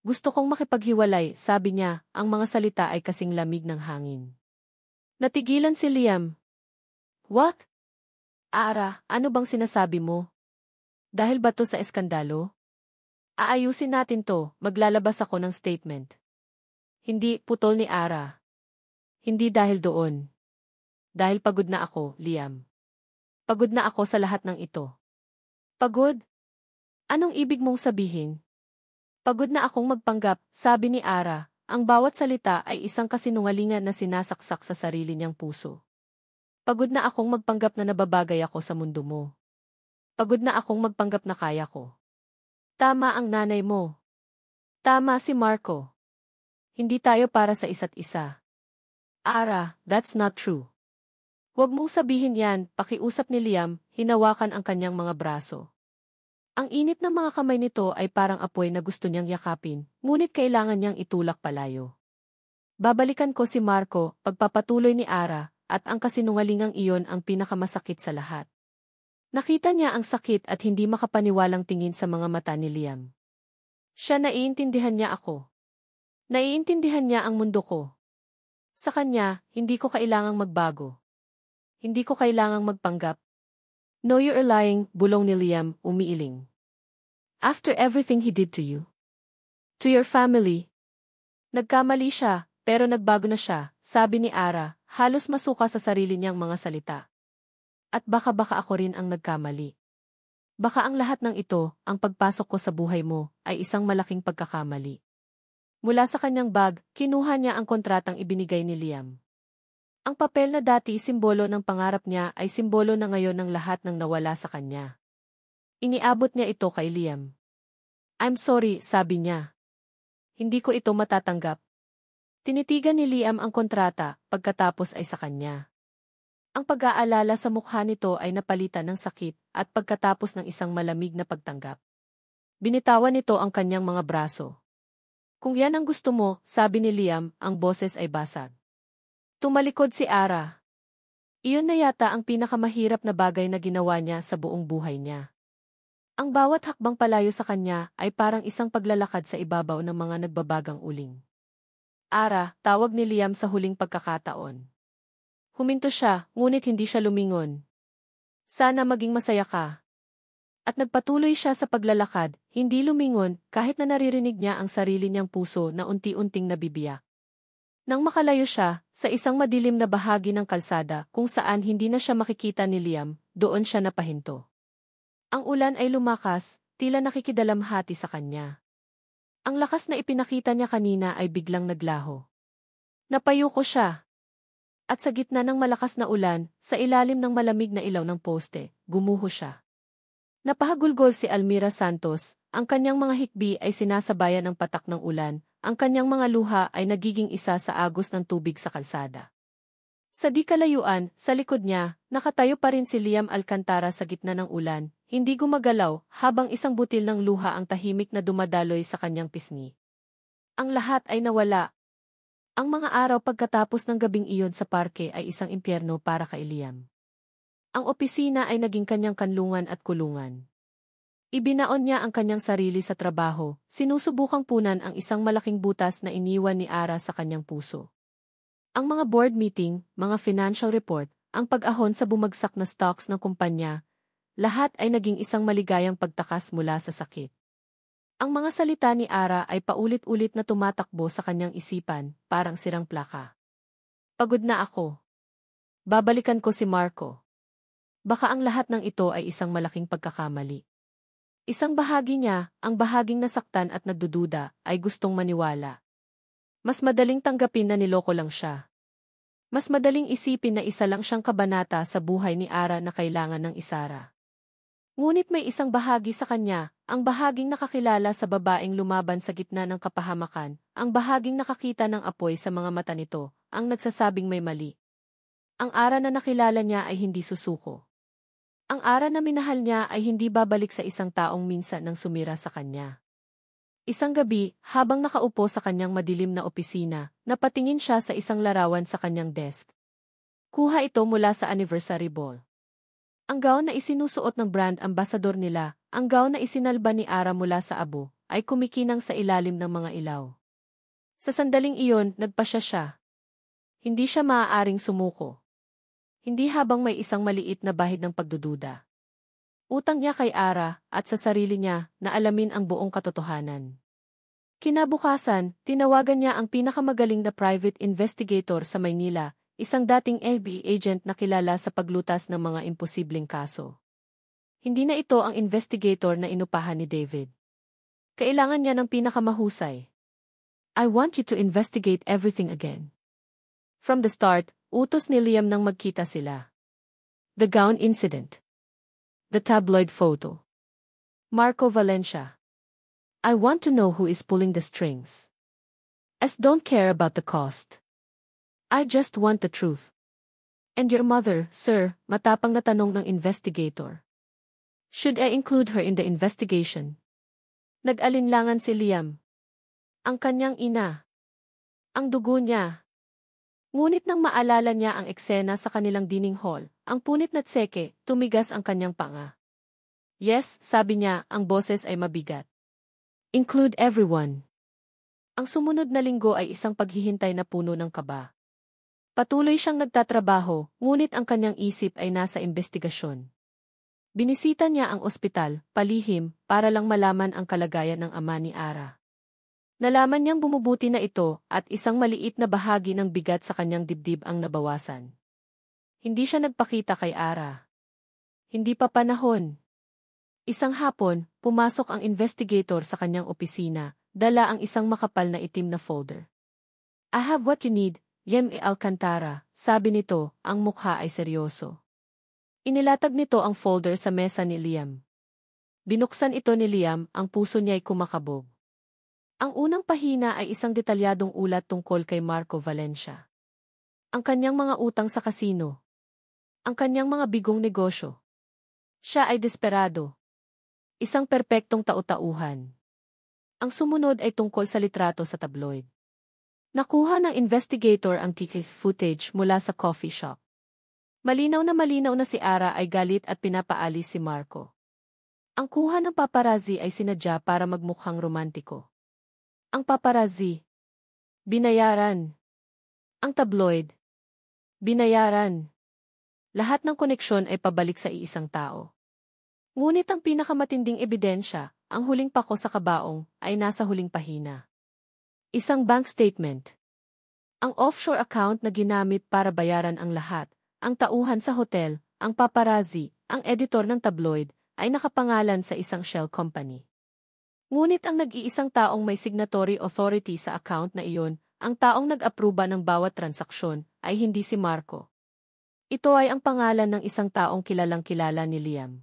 Speaker 1: Gusto kong makipaghiwalay, sabi niya, ang mga salita ay kasing lamig ng hangin. Natigilan si Liam. What? Ara, ano bang sinasabi mo? Dahil ba to sa eskandalo? Aayusin natin to, maglalabas ako ng statement. Hindi, putol ni Ara. Hindi dahil doon. Dahil pagod na ako, Liam. Pagod na ako sa lahat ng ito. Pagod? Anong ibig mong sabihin? Pagod na akong magpanggap, sabi ni Ara. Ang bawat salita ay isang kasinungalingan na sinasaksak sa sarili niyang puso. Pagod na akong magpanggap na nababagay ako sa mundo mo. Pagod na akong magpanggap na kaya ko. Tama ang nanay mo. Tama si Marco. Hindi tayo para sa isa't isa. Ara, that's not true. Huwag mong sabihin yan, pakiusap ni Liam, hinawakan ang kanyang mga braso. Ang init ng mga kamay nito ay parang apoy na gusto niyang yakapin, ngunit kailangan niyang itulak palayo. Babalikan ko si Marco, pagpapatuloy ni Ara, at ang kasinungalingang iyon ang pinakamasakit sa lahat. Nakita niya ang sakit at hindi makapaniwalang tingin sa mga mata ni Liam. Siya naiintindihan niya ako. Naiintindihan niya ang mundo ko. Sa kanya, hindi ko kailangang magbago. Hindi ko kailangang magpanggap. No, you're lying, bulong ni Liam, umiiling. After everything he did to you. To your family. Nagkamali siya, pero nagbago na siya, sabi ni Ara, halos masuka sa sarili niyang mga salita. At baka ako rin ang nagkamali. Baka ang lahat ng ito, ang pagpasok ko sa buhay mo, ay isang malaking pagkakamali. Mula sa kanyang bag, kinuha niya ang kontratang ibinigay ni Liam. Ang papel na dati simbolo ng pangarap niya ay simbolo na ngayon ng lahat ng nawala sa kanya. Iniabot niya ito kay Liam. I'm sorry, sabi niya. Hindi ko ito matatanggap. Tinitigan ni Liam ang kontrata, pagkatapos ay sa kanya. Ang pag-aalala sa mukha nito ay napalitan ng sakit at pagkatapos ng isang malamig na pagtanggap. Binitawan nito ang kanyang mga braso. Kung yan ang gusto mo, sabi ni Liam, ang boses ay basag. Tumalikod si Ara. Iyon na yata ang pinakamahirap na bagay na ginawa niya sa buong buhay niya. Ang bawat hakbang palayo sa kanya ay parang isang paglalakad sa ibabaw ng mga nagbabagang uling. Ara, tawag ni Liam sa huling pagkakataon. Huminto siya, ngunit hindi siya lumingon. Sana maging masaya ka. At nagpatuloy siya sa paglalakad, hindi lumingon kahit na naririnig niya ang sarili niyang puso na unti-unting nabibiyak. Nang makalayo siya, sa isang madilim na bahagi ng kalsada kung saan hindi na siya makikita ni Liam, doon siya napahinto. Ang ulan ay lumakas, tila nakikidalamhati sa kanya. Ang lakas na ipinakita niya kanina ay biglang naglaho. Napayuko siya. At sa gitna ng malakas na ulan, sa ilalim ng malamig na ilaw ng poste, gumuho siya. Napahagulgol si Almira Santos, ang kanyang mga hikbi ay sinasabayan ng patak ng ulan. Ang kanyang mga luha ay nagiging isa sa agos ng tubig sa kalsada. Sa di kalayuan, sa likod niya, nakatayo pa rin si Liam Alcantara sa gitna ng ulan, hindi gumagalaw habang isang butil ng luha ang tahimik na dumadaloy sa kanyang pisngi. Ang lahat ay nawala. Ang mga araw pagkatapos ng gabing iyon sa parke ay isang impyerno para kay Liam. Ang opisina ay naging kanyang kanlungan at kulungan. Ibinaon niya ang kanyang sarili sa trabaho, sinusubukang punan ang isang malaking butas na iniwan ni Ara sa kanyang puso. Ang mga board meeting, mga financial report, ang pag-ahon sa bumagsak na stocks ng kumpanya, lahat ay naging isang maligayang pagtakas mula sa sakit. Ang mga salita ni Ara ay paulit-ulit na tumatakbo sa kanyang isipan, parang sirang plaka. Pagod na ako. Babalikan ko si Marco. Baka ang lahat ng ito ay isang malaking pagkakamali. Isang bahagi niya, ang bahaging nasaktan at nagdududa, ay gustong maniwala. Mas madaling tanggapin na niloko lang siya. Mas madaling isipin na isa lang siyang kabanata sa buhay ni Ara na kailangan ng isara. Ngunit may isang bahagi sa kanya, ang bahaging nakakilala sa babaeng lumaban sa gitna ng kapahamakan, ang bahaging nakakita ng apoy sa mga mata nito, ang nagsasabing may mali. Ang Ara na nakilala niya ay hindi susuko. Ang Ara na minahal niya ay hindi babalik sa isang taong minsan nang sumira sa kanya. Isang gabi, habang nakaupo sa kanyang madilim na opisina, napatingin siya sa isang larawan sa kanyang desk. Kuha ito mula sa anniversary ball. Ang gown na isinusuot ng brand ambassador nila, ang gown na isinalba ni Ara mula sa abo, ay kumikinang sa ilalim ng mga ilaw. Sa sandaling iyon, nagpasya siya. Hindi siya maaaring sumuko. Hindi habang may isang maliit na bahid ng pagdududa. Utang niya kay Ara at sa sarili niya na alamin ang buong katotohanan. Kinabukasan, tinawagan niya ang pinakamagaling na private investigator sa Maynila, isang dating FBI agent na kilala sa paglutas ng mga imposibleng kaso. Hindi na ito ang investigator na inupahan ni David. Kailangan niya ng pinakamahusay. I want you to investigate everything again. From the start, utos ni Liam nang magkita sila. The gown incident. The tabloid photo. Marco Valencia. I want to know who is pulling the strings. I don't care about the cost. I just want the truth. And your mother, sir, matapang na tanong ng investigator. Should I include her in the investigation? Nag-alinlangan si Liam. Ang kanyang ina. Ang dugo niya. Ngunit nang maalala niya ang eksena sa kanilang dining hall, ang punit na tseke, tumigas ang kanyang panga. Yes, sabi niya, ang boses ay mabigat. Include everyone. Ang sumunod na linggo ay isang paghihintay na puno ng kaba. Patuloy siyang nagtatrabaho, ngunit ang kanyang isip ay nasa investigasyon. Binisita niya ang ospital, palihim, para lang malaman ang kalagayan ng ama ni Ara. Nalaman niyang bumubuti na ito at isang maliit na bahagi ng bigat sa kanyang dibdib ang nabawasan. Hindi siya nagpakita kay Ara. Hindi pa panahon. Isang hapon, pumasok ang investigator sa kanyang opisina, dala ang isang makapal na itim na folder. I have what you need, Yem Alcantara, sabi nito, ang mukha ay seryoso. Inilatag nito ang folder sa mesa ni Liam. Binuksan ito ni Liam, ang puso niya ay kumakabog. Ang unang pahina ay isang detalyadong ulat tungkol kay Marco Valencia. Ang kanyang mga utang sa kasino. Ang kanyang mga bigong negosyo. Siya ay desperado. Isang perpektong tau-tauhan. Ang sumunod ay tungkol sa litrato sa tabloid. Nakuha ng investigator ang ticket footage mula sa coffee shop. Malinaw na si Ara ay galit at pinapaalis si Marco. Ang kuha ng paparazzi ay sinadya para magmukhang romantiko. Ang paparazzi. Binayaran. Ang tabloid. Binayaran. Lahat ng koneksyon ay pabalik sa iisang tao. Ngunit ang pinakamatinding ebidensya, ang huling pako sa kabaong, ay nasa huling pahina. Isang bank statement. Ang offshore account na ginamit para bayaran ang lahat, ang tauhan sa hotel, ang paparazzi, ang editor ng tabloid, ay nakapangalan sa isang shell company. Ngunit ang nag-iisang taong may signatory authority sa account na iyon, ang taong nag-apruba ng bawat transaksyon, ay hindi si Marco. Ito ay ang pangalan ng isang taong kilalang-kilala ni Liam.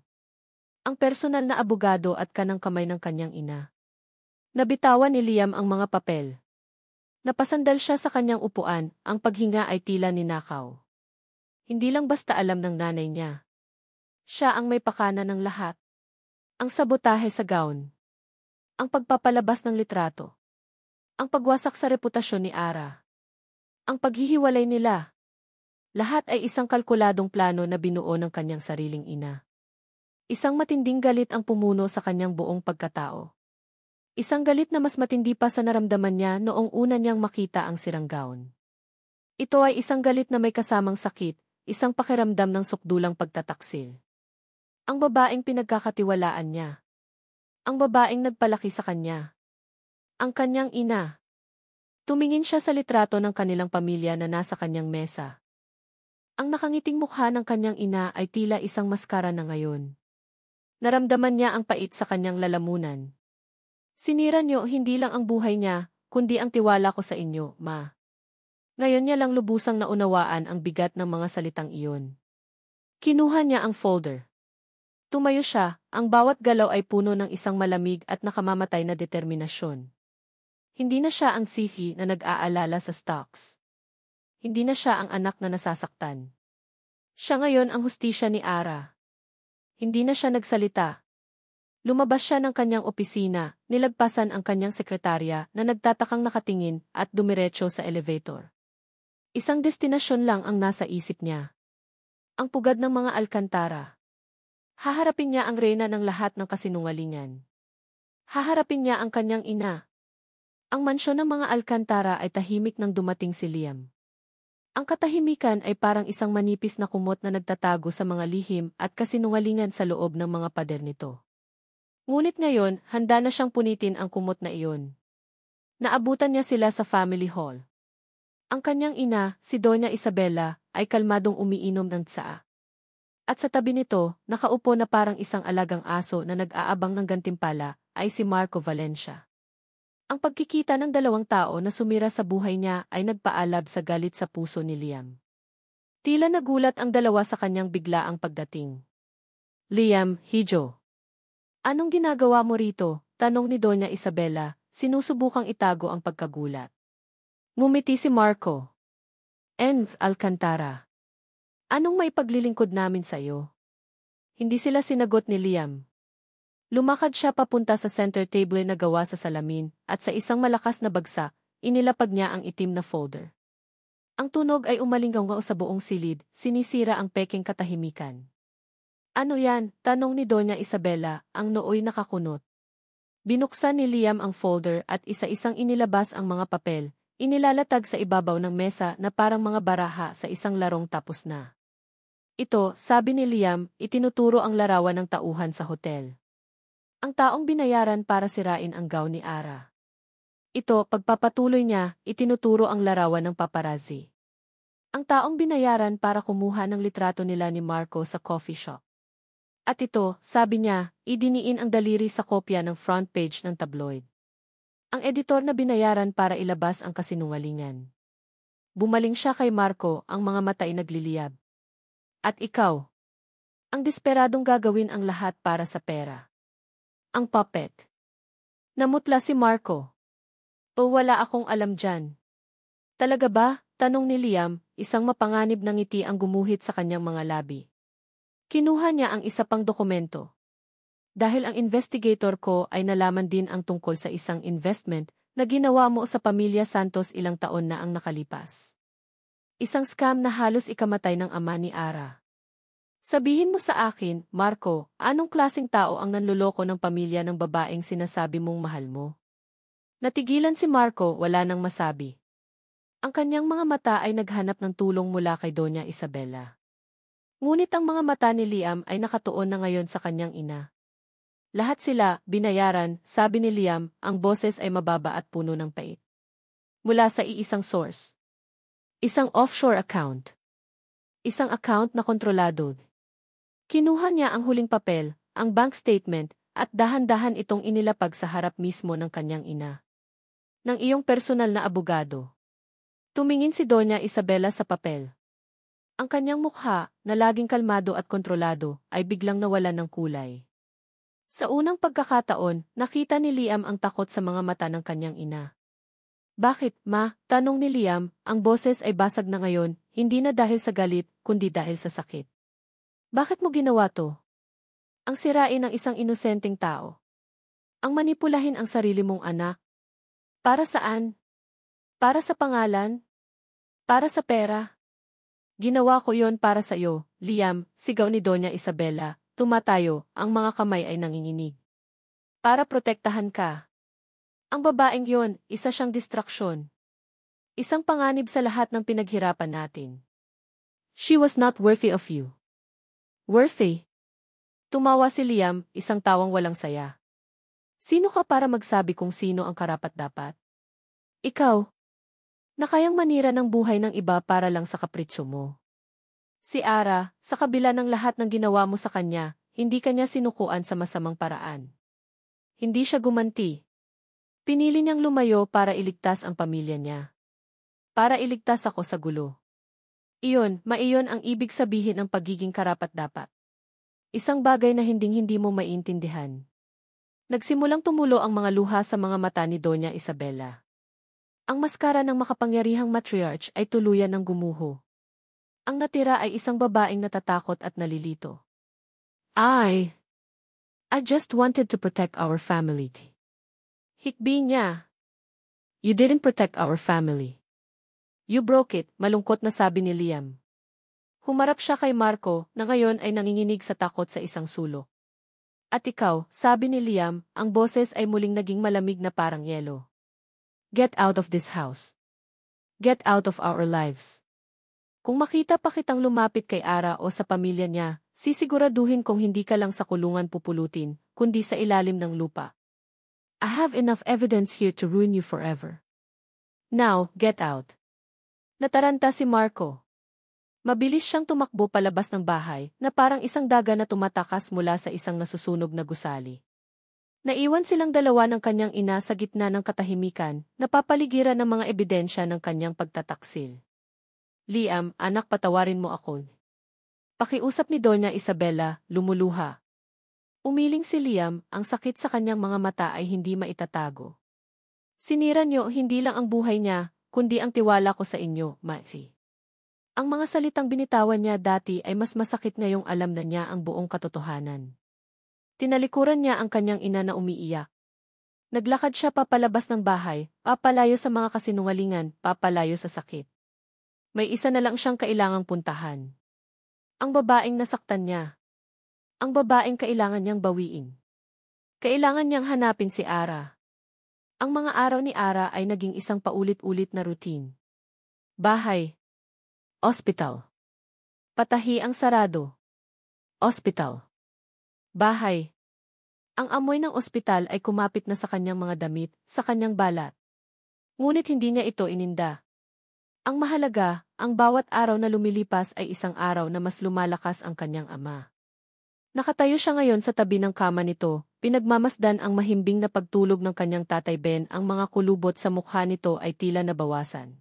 Speaker 1: Ang personal na abogado at kanang kamay ng kanyang ina. Nabitawan ni Liam ang mga papel. Napasandal siya sa kanyang upuan, ang paghinga ay tila ninakaw. Hindi lang basta alam ng nanay niya. Siya ang may pakana ng lahat. Ang sabotahe sa gown. Ang pagpapalabas ng litrato. Ang pagwasak sa reputasyon ni Ara. Ang paghihiwalay nila. Lahat ay isang kalkuladong plano na binuo ng kanyang sariling ina. Isang matinding galit ang pumuno sa kanyang buong pagkatao. Isang galit na mas matindi pa sa naramdaman niya noong una niyang makita ang sirang gown. Ito ay isang galit na may kasamang sakit, isang pakiramdam ng sukdulang pagtataksil. Ang babaeng pinagkakatiwalaan niya. Ang babaeng nagpalaki sa kanya. Ang kanyang ina. Tumingin siya sa litrato ng kanilang pamilya na nasa kanyang mesa. Ang nakangiting mukha ng kanyang ina ay tila isang maskara na ngayon. Naramdaman niya ang pait sa kanyang lalamunan. Sinira niyo hindi lang ang buhay niya, kundi ang tiwala ko sa inyo, ma. Ngayon niya lang lubusang naunawaan ang bigat ng mga salitang iyon. Kinuha niya ang folder. Tumayo siya, ang bawat galaw ay puno ng isang malamig at nakamamatay na determinasyon. Hindi na siya ang sifi na nag-aalala sa stocks. Hindi na siya ang anak na nasasaktan. Siya ngayon ang hustisya ni Ara. Hindi na siya nagsalita. Lumabas siya ng kanyang opisina, nilagpasan ang kanyang sekretarya na nagtatakang nakatingin at dumiretso sa elevator. Isang destinasyon lang ang nasa isip niya. Ang pugad ng mga Alcantara. Haharapin niya ang reyna ng lahat ng kasinungalingan. Haharapin niya ang kanyang ina. Ang mansyon ng mga Alcantara ay tahimik nang dumating si Liam. Ang katahimikan ay parang isang manipis na kumot na nagtatago sa mga lihim at kasinungalingan sa loob ng mga pader nito. Ngunit ngayon, handa na siyang punitin ang kumot na iyon. Naabutan niya sila sa family hall. Ang kanyang ina, si Doña Isabela, ay kalmadong umiinom ng tsaa. At sa tabi nito, nakaupo na parang isang alagang aso na nag-aabang ng gantimpala, ay si Marco Valencia. Ang pagkikita ng dalawang tao na sumira sa buhay niya ay nagpaalab sa galit sa puso ni Liam. Tila nagulat ang dalawa sa kanyang biglaang pagdating. Liam, Hijo. Anong ginagawa mo rito? Tanong ni Doña Isabela, sinusubukang itago ang pagkagulat. Ngumiti si Marco. Alcantara. Anong maipaglilingkod namin sa iyo? Hindi sila sinagot ni Liam. Lumakad siya papunta sa center table na gawa sa salamin, at sa isang malakas na bagsak, inilapag niya ang itim na folder. Ang tunog ay umalinggaw sa buong silid, sinisira ang peking katahimikan. Ano yan? Tanong ni Doña Isabela, ang nooy nakakunot. Binuksan ni Liam ang folder at isa-isang inilabas ang mga papel, inilalatag sa ibabaw ng mesa na parang mga baraha sa isang larong tapos na. Ito, sabi ni Liam, itinuturo ang larawan ng tauhan sa hotel. Ang taong binayaran para sirain ang gown ni Ara. Ito, pagpapatuloy niya, itinuturo ang larawan ng paparazzi. Ang taong binayaran para kumuha ng litrato nila ni Marco sa coffee shop. At ito, sabi niya, idiniin ang daliri sa kopya ng front page ng tabloid. Ang editor na binayaran para ilabas ang kasinungalingan. Bumaling siya kay Marco, ang mga mata ay nagliliyab. At ikaw? Ang desperadong gagawin ang lahat para sa pera. Ang puppet. Namutla si Marco. O wala akong alam dyan. Talaga ba? Tanong ni Liam, isang mapanganib na ngiti ang gumuhit sa kanyang mga labi. Kinuha niya ang isa pang dokumento. Dahil ang investigator ko ay nalaman din ang tungkol sa isang investment na ginawa mo sa pamilya Santos ilang taon na ang nakalipas. Isang scam na halos ikamatay ng ama ni Ara. Sabihin mo sa akin, Marco, anong klaseng tao ang nanloloko ng pamilya ng babaeng sinasabi mong mahal mo? Natigilan si Marco, wala nang masabi. Ang kanyang mga mata ay naghanap ng tulong mula kay Doña Isabela. Ngunit ang mga mata ni Liam ay nakatuon na ngayon sa kanyang ina. Lahat sila, binayaran, sabi ni Liam, ang boses ay mababa at puno ng pait. Mula sa iisang source. Isang offshore account. Isang account na kontrolado. Kinuha niya ang huling papel, ang bank statement, at dahan-dahan itong inilapag sa harap mismo ng kanyang ina. Ng iyong personal na abogado. Tumingin si Doña Isabela sa papel. Ang kanyang mukha, na laging kalmado at kontrolado, ay biglang nawalan ng kulay. Sa unang pagkakataon, nakita ni Liam ang takot sa mga mata ng kanyang ina. Bakit, ma? Tanong ni Liam, ang boses ay basag na ngayon, hindi na dahil sa galit, kundi dahil sa sakit. Bakit mo ginawa to? Ang sirain ng isang inosenteng tao. Ang manipulahin ang sarili mong anak. Para saan? Para sa pangalan? Para sa pera? Ginawa ko yon para sa iyo, Liam, sigaw ni Doña Isabela, tumatayo, ang mga kamay ay nanginginig. Para protektahan ka. Ang babaeng yon, isa siyang distraksyon. Isang panganib sa lahat ng pinaghirapan natin. She was not worthy of you. Worthy? Tumawa si Liam, isang tawang walang saya. Sino ka para magsabi kung sino ang karapat-dapat? Ikaw. Na kayang manira ng buhay ng iba para lang sa kapritsyo mo. Si Ara, sa kabila ng lahat ng ginawa mo sa kanya, hindi kanya sinukuan sa masamang paraan. Hindi siya gumanti. Pinili niyang lumayo para iligtas ang pamilya niya. Para iligtas ako sa gulo. Maiyon ang ibig sabihin ng pagiging karapat-dapat. Isang bagay na hinding-hindi mo maintindihan. Nagsimulang tumulo ang mga luha sa mga mata ni Doña Isabela. Ang maskara ng makapangyarihang matriarch ay tuluyan ng gumuho. Ang natira ay isang babaeng natatakot at nalilito. I just wanted to protect our family. Hikbi niya. You didn't protect our family. You broke it, malungkot na sabi ni Liam. Humarap siya kay Marco, na ngayon ay nanginginig sa takot sa isang sulok. At ikaw, sabi ni Liam, ang boses ay muling naging malamig na parang yelo. Get out of this house. Get out of our lives. Kung makita pa kitang lumapit kay Ara o sa pamilya niya, sisiguraduhin kong hindi ka lang sa kulungan pupulutin, kundi sa ilalim ng lupa. I have enough evidence here to ruin you forever. Now, get out. Nataranta si Marco. Mabilis siyang tumakbo palabas ng bahay na parang isang daga na tumatakas mula sa isang nasusunog na gusali. Naiwan silang dalawa ng kanyang ina sa gitna ng katahimikan, napapaligiran ng mga ebidensya ng kanyang pagtataksil. Liam, anak, patawarin mo ako. Pakiusap ni Doña Isabela, lumuluha. Umiling si Liam, ang sakit sa kanyang mga mata ay hindi maitatago. Sinira niyo hindi lang ang buhay niya, kundi ang tiwala ko sa inyo, Matthew. Ang mga salitang binitawan niya dati ay mas masakit ngayong alam na niya ang buong katotohanan. Tinalikuran niya ang kanyang ina na umiiyak. Naglakad siya papalabas ng bahay, papalayo sa mga kasinungalingan, papalayo sa sakit. May isa na lang siyang kailangang puntahan. Ang babaeng nasaktan niya. Ang babaeng kailangan niyang bawiin. Kailangan niyang hanapin si Ara. Ang mga araw ni Ara ay naging isang paulit-ulit na routine. Bahay. Ospital. Patahi ang sarado. Ospital. Bahay. Ang amoy ng ospital ay kumapit na sa kanyang mga damit, sa kanyang balat. Ngunit hindi niya ito ininda. Ang mahalaga, ang bawat araw na lumilipas ay isang araw na mas lumalakas ang kanyang ama. Nakatayo siya ngayon sa tabi ng kama nito, pinagmamasdan ang mahimbing na pagtulog ng kanyang tatay Ben. Ang mga kulubot sa mukha nito ay tila nabawasan.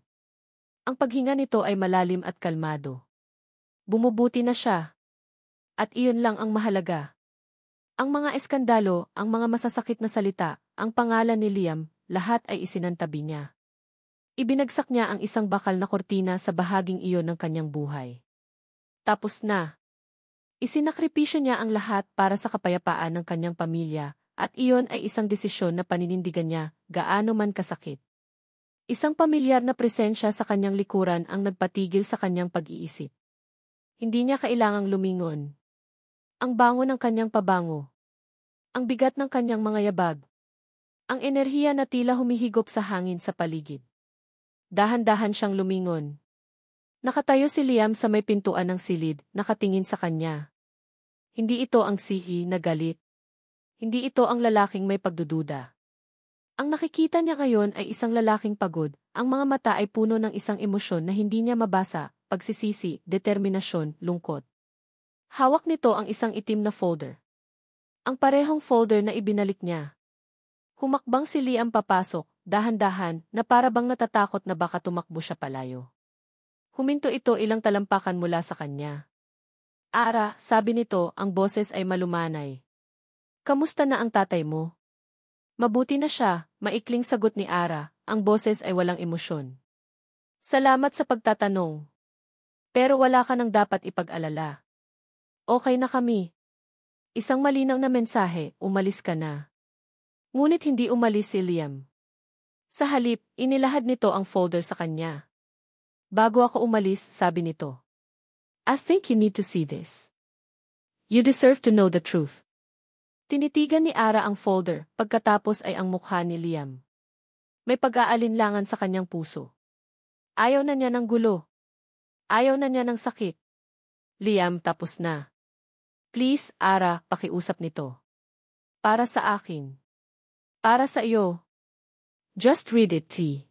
Speaker 1: Ang paghinga nito ay malalim at kalmado. Bumubuti na siya. At iyon lang ang mahalaga. Ang mga eskandalo, ang mga masasakit na salita, ang pangalan ni Liam, lahat ay isinantabi niya. Ibinagsak niya ang isang bakal na kortina sa bahaging iyon ng kanyang buhay. Tapos na. Isinakripisyo niya ang lahat para sa kapayapaan ng kanyang pamilya, at iyon ay isang desisyon na paninindigan niya, gaano man kasakit. Isang pamilyar na presensya sa kanyang likuran ang nagpatigil sa kanyang pag-iisip. Hindi niya kailangang lumingon. Ang bango ng kanyang pabango. Ang bigat ng kanyang mga yabag. Ang enerhiya na tila humihigop sa hangin sa paligid. Dahan-dahan siyang lumingon. Nakatayo si Liam sa may pintuan ng silid, nakatingin sa kanya. Hindi ito ang sihi na galit. Hindi ito ang lalaking may pagdududa. Ang nakikita niya ngayon ay isang lalaking pagod, ang mga mata ay puno ng isang emosyon na hindi niya mabasa, pagsisisi, determinasyon, lungkot. Hawak nito ang isang itim na folder. Ang parehong folder na ibinalik niya. Humakbang si Liam papasok, dahan-dahan, na para bang natatakot na baka tumakbo siya palayo. Huminto ito ilang talampakan mula sa kanya. Ara, sabi nito, ang boses ay malumanay. Kamusta na ang tatay mo? Mabuti na siya, maikling sagot ni Ara, ang boses ay walang emosyon. Salamat sa pagtatanong. Pero wala ka nang dapat ipag-alala. Okay na kami. Isang malinaw na mensahe, umalis ka na. Ngunit hindi umalis si Liam. Sa halip, inilahad nito ang folder sa kanya. Bago ako umalis, sabi nito. I think you need to see this. You deserve to know the truth. Tinitigan ni Ara ang folder, pagkatapos ay ang mukha ni Liam. May pag-aalinlangan sa kanyang puso. Ayaw na niya ng gulo. Ayaw na niya ng sakit. Liam, tapos na. Please, Ara, pakiusap nito. Para sa akin. Para sa iyo. Just read it, T.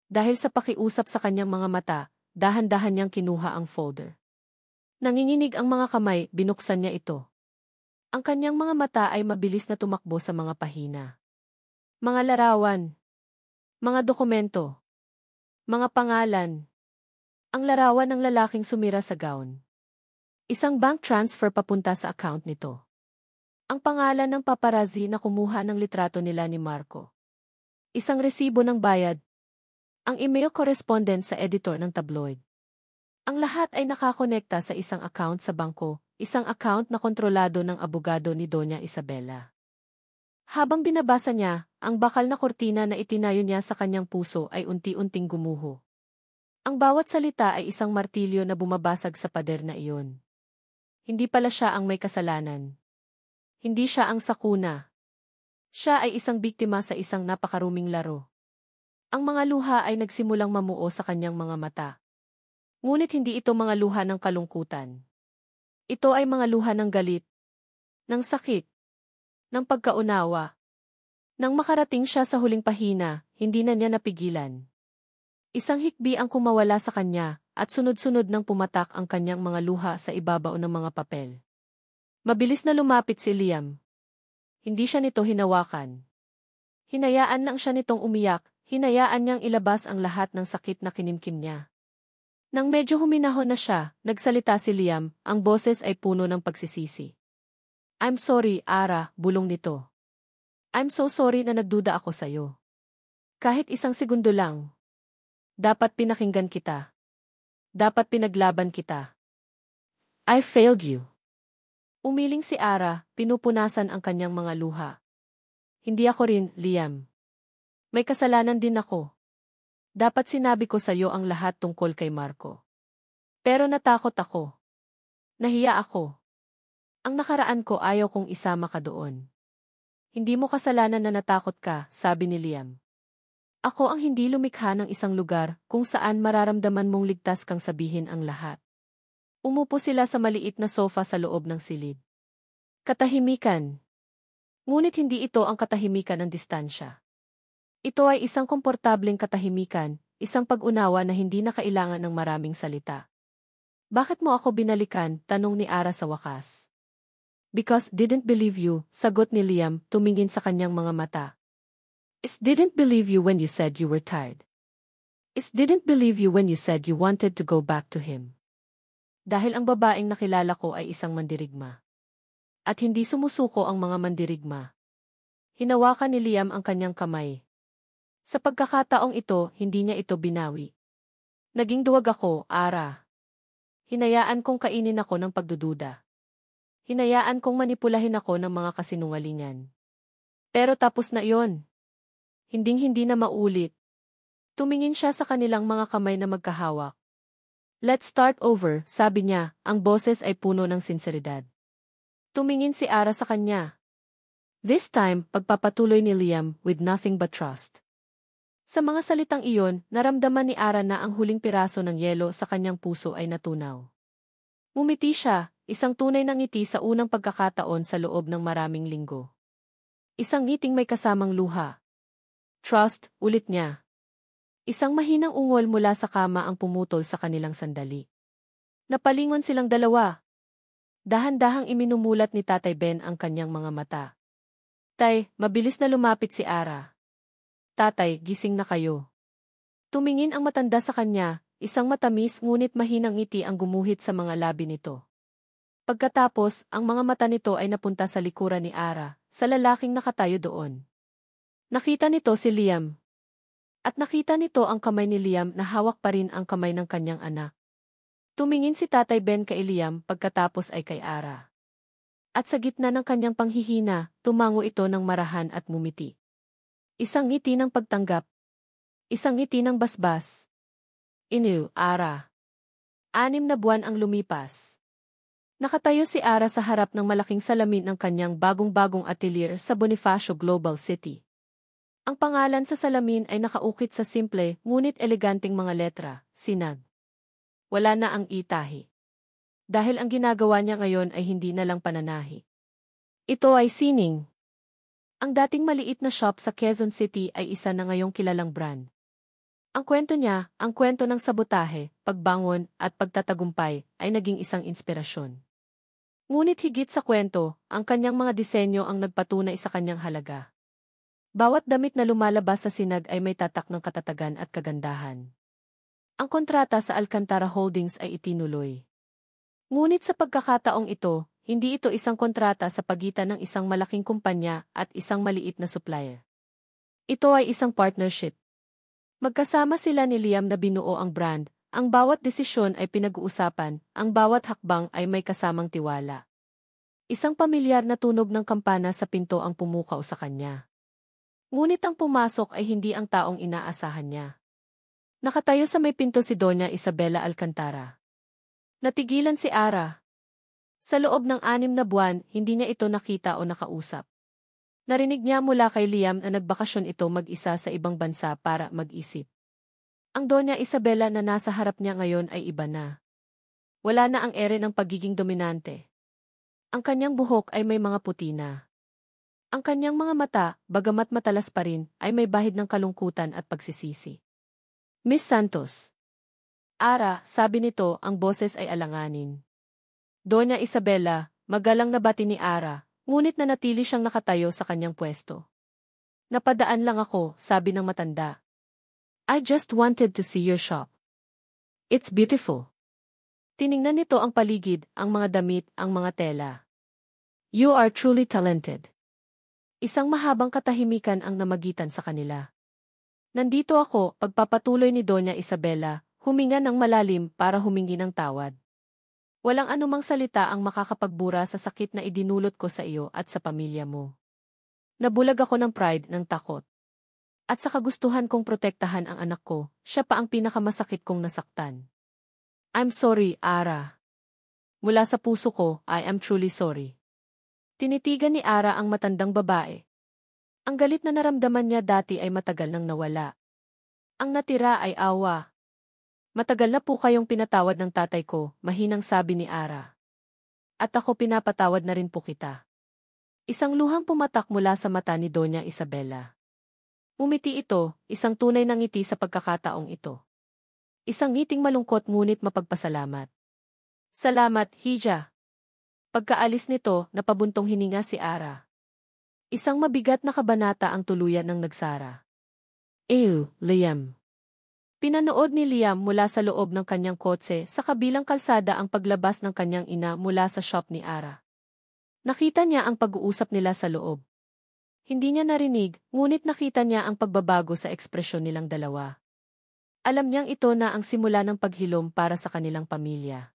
Speaker 1: Dahil sa pakiusap sa kanyang mga mata, dahan-dahan niyang kinuha ang folder. Nanginginig ang mga kamay, binuksan niya ito. Ang kanyang mga mata ay mabilis na tumakbo sa mga pahina. Mga larawan. Mga dokumento. Mga pangalan. Ang larawan ng lalaking sumira sa gown. Isang bank transfer papunta sa account nito. Ang pangalan ng paparazzi na kumuha ng litrato nila ni Marco. Isang resibo ng bayad. Ang email correspondence sa editor ng tabloid. Ang lahat ay nakakonekta sa isang account sa bangko. Isang account na kontrolado ng abogado ni Doña Isabela. Habang binabasa niya, ang bakal na kortina na itinayo niya sa kanyang puso ay unti-unting gumuho. Ang bawat salita ay isang martilyo na bumabasag sa pader na iyon. Hindi pala siya ang may kasalanan. Hindi siya ang sakuna. Siya ay isang biktima sa isang napakaruming laro. Ang mga luha ay nagsimulang mamuo sa kanyang mga mata. Ngunit hindi ito mga luha ng kalungkutan. Ito ay mga luha ng galit, ng sakit, ng pagkaunawa. Nang makarating siya sa huling pahina, hindi na niya napigilan. Isang hikbi ang kumawala sa kanya, at sunod-sunod nang pumatak ang kanyang mga luha sa ibabaw ng mga papel. Mabilis na lumapit si Liam. Hindi siya nito hinawakan. Hinayaan lang siya nitong umiyak, hinayaan niyang ilabas ang lahat ng sakit na kinimkim niya. Nang medyo huminahon na siya, nagsalita si Liam, ang boses ay puno ng pagsisisi. I'm sorry, Ara, bulong nito. I'm so sorry na nagduda ako sa'yo. Kahit isang segundo lang. Dapat pinakinggan kita. Dapat pinaglaban kita. I failed you. Umiling si Ara, pinupunasan ang kanyang mga luha. Hindi ako rin, Liam. May kasalanan din ako. Dapat sinabi ko sa'yo ang lahat tungkol kay Marco. Pero natakot ako. Nahiya ako. Ang nakaraan ko ayaw kong isama ka doon. Hindi mo kasalanan na natakot ka, sabi ni Liam. Ako ang hindi lumikha ng isang lugar kung saan mararamdaman mong ligtas kang sabihin ang lahat. Umupo sila sa maliit na sofa sa loob ng silid. Katahimikan. Ngunit hindi ito ang katahimikan ng distansya. Ito ay isang komportableng katahimikan, isang pag-unawa na hindi na kailangan ng maraming salita. Bakit mo ako binalikan? Tanong ni Ara sa wakas. Because didn't believe you, sagot ni Liam, tumingin sa kanyang mga mata. Is didn't believe you when you said you were tired. Is didn't believe you when you said you wanted to go back to him. Dahil ang babaeng nakilala ko ay isang mandirigma. At hindi sumusuko ang mga mandirigma. Hinawakan ni Liam ang kanyang kamay. Sa pagkakataong ito, hindi niya ito binawi. Naging duwag ako, Ara. Hinayaan kong kainin ako ng pagdududa. Hinayaan kong manipulahin ako ng mga kasinungalingan. Pero tapos na iyon. Hinding-hindi na maulit. Tumingin siya sa kanilang mga kamay na magkahawak. Let's start over, sabi niya, ang boses ay puno ng sinseridad. Tumingin si Ara sa kanya. This time, pagpapatuloy ni Liam with nothing but trust. Sa mga salitang iyon, naramdaman ni Ara na ang huling piraso ng yelo sa kanyang puso ay natunaw. Ngumiti siya, isang tunay na ngiti sa unang pagkakataon sa loob ng maraming linggo. Isang ngiting may kasamang luha. Trust, ulit niya. Isang mahinang ungol mula sa kama ang pumutol sa kanilang sandali. Napalingon silang dalawa. Dahan-dahang iminumulat ni Tatay Ben ang kanyang mga mata. Tay, mabilis na lumapit si Ara. Tatay, gising na kayo. Tumingin ang matanda sa kanya, isang matamis ngunit mahinang ngiti ang gumuhit sa mga labi nito. Pagkatapos, ang mga mata nito ay napunta sa likuran ni Ara, sa lalaking nakatayo doon. Nakita nito si Liam. At nakita nito ang kamay ni Liam na hawak pa rin ang kamay ng kanyang anak. Tumingin si Tatay Ben kay Liam pagkatapos ay kay Ara. At sa gitna ng kanyang panghihina, tumango ito ng marahan at mumiti. Isang ngiti ng pagtanggap. Isang ngiti ng basbas. Iniw, Ara. 6 na buwan ang lumipas. Nakatayo si Ara sa harap ng malaking salamin ng kanyang bagong-bagong atelier sa Bonifacio Global City. Ang pangalan sa salamin ay nakaukit sa simple ngunit eleganteng mga letra, Sinag. Wala na ang itahi. Dahil ang ginagawa niya ngayon ay hindi na lang pananahi. Ito ay sining. Ang dating maliit na shop sa Quezon City ay isa na ngayong kilalang brand. Ang kwento niya, ang kwento ng sabotahe, pagbangon at pagtatagumpay ay naging isang inspirasyon. Ngunit higit sa kwento, ang kanyang mga disenyo ang nagpatunay sa kanyang halaga. Bawat damit na lumalabas sa Sinag ay may tatak ng katatagan at kagandahan. Ang kontrata sa Alcantara Holdings ay itinuloy. Ngunit sa pagkakataong ito, hindi ito isang kontrata sa pagitan ng isang malaking kumpanya at isang maliit na supplier. Ito ay isang partnership. Magkasama sila ni Liam na binuo ang brand, ang bawat desisyon ay pinag-uusapan, ang bawat hakbang ay may kasamang tiwala. Isang pamilyar na tunog ng kampana sa pinto ang pumukaw sa kanya. Ngunit ang pumasok ay hindi ang taong inaasahan niya. Nakatayo sa may pinto si Doña Isabela Alcantara. Natigilan si Ara. Sa loob ng 6 na buwan, hindi niya ito nakita o nakausap. Narinig niya mula kay Liam na nagbakasyon ito mag-isa sa ibang bansa para mag-isip. Ang Doña Isabela na nasa harap niya ngayon ay iba na. Wala na ang ere ng pagiging dominante. Ang kanyang buhok ay may mga puti na. Ang kanyang mga mata, bagamat matalas pa rin, ay may bahid ng kalungkutan at pagsisisi. Miss Santos. Ara, sabi nito, ang boses ay alanganin. Doña Isabela, magalang na bati ni Ara, ngunit nanatili siyang nakatayo sa kanyang pwesto. Napadaan lang ako, sabi ng matanda. I just wanted to see your shop. It's beautiful. Tiningnan nito ang paligid, ang mga damit, ang mga tela. You are truly talented. Isang mahabang katahimikan ang namagitan sa kanila. Nandito ako, pagpapatuloy ni Doña Isabela, huminga ng malalim para humingi ng tawad. Walang anumang salita ang makakapagbura sa sakit na idinulot ko sa iyo at sa pamilya mo. Nabulag ako ng pride, ng takot. At sa kagustuhan kong protektahan ang anak ko, siya pa ang pinakamasakit kong nasaktan. I'm sorry, Ara. Mula sa puso ko, I am truly sorry. Tinitigan ni Ara ang matandang babae. Ang galit na naramdaman niya dati ay matagal nang nawala. Ang natira ay awa. Matagal na po kayong pinatawad ng tatay ko, mahinang sabi ni Ara. At ako pinapatawad na rin po kita. Isang luhang pumatak mula sa mata ni Doña Isabela. Umiti ito, isang tunay na ngiti sa pagkakataong ito. Isang ngiting malungkot ngunit mapagpasalamat. Salamat, Hija. Pagkaalis nito, napabuntong hininga si Ara. Isang mabigat na kabanata ang tuluyan ng nagsara. Ew, Liam. Pinanood ni Liam mula sa loob ng kanyang kotse sa kabilang kalsada ang paglabas ng kanyang ina mula sa shop ni Ara. Nakita niya ang pag-uusap nila sa loob. Hindi niya narinig, ngunit nakita niya ang pagbabago sa ekspresyon nilang dalawa. Alam niyang ito na ang simula ng paghilom para sa kanilang pamilya.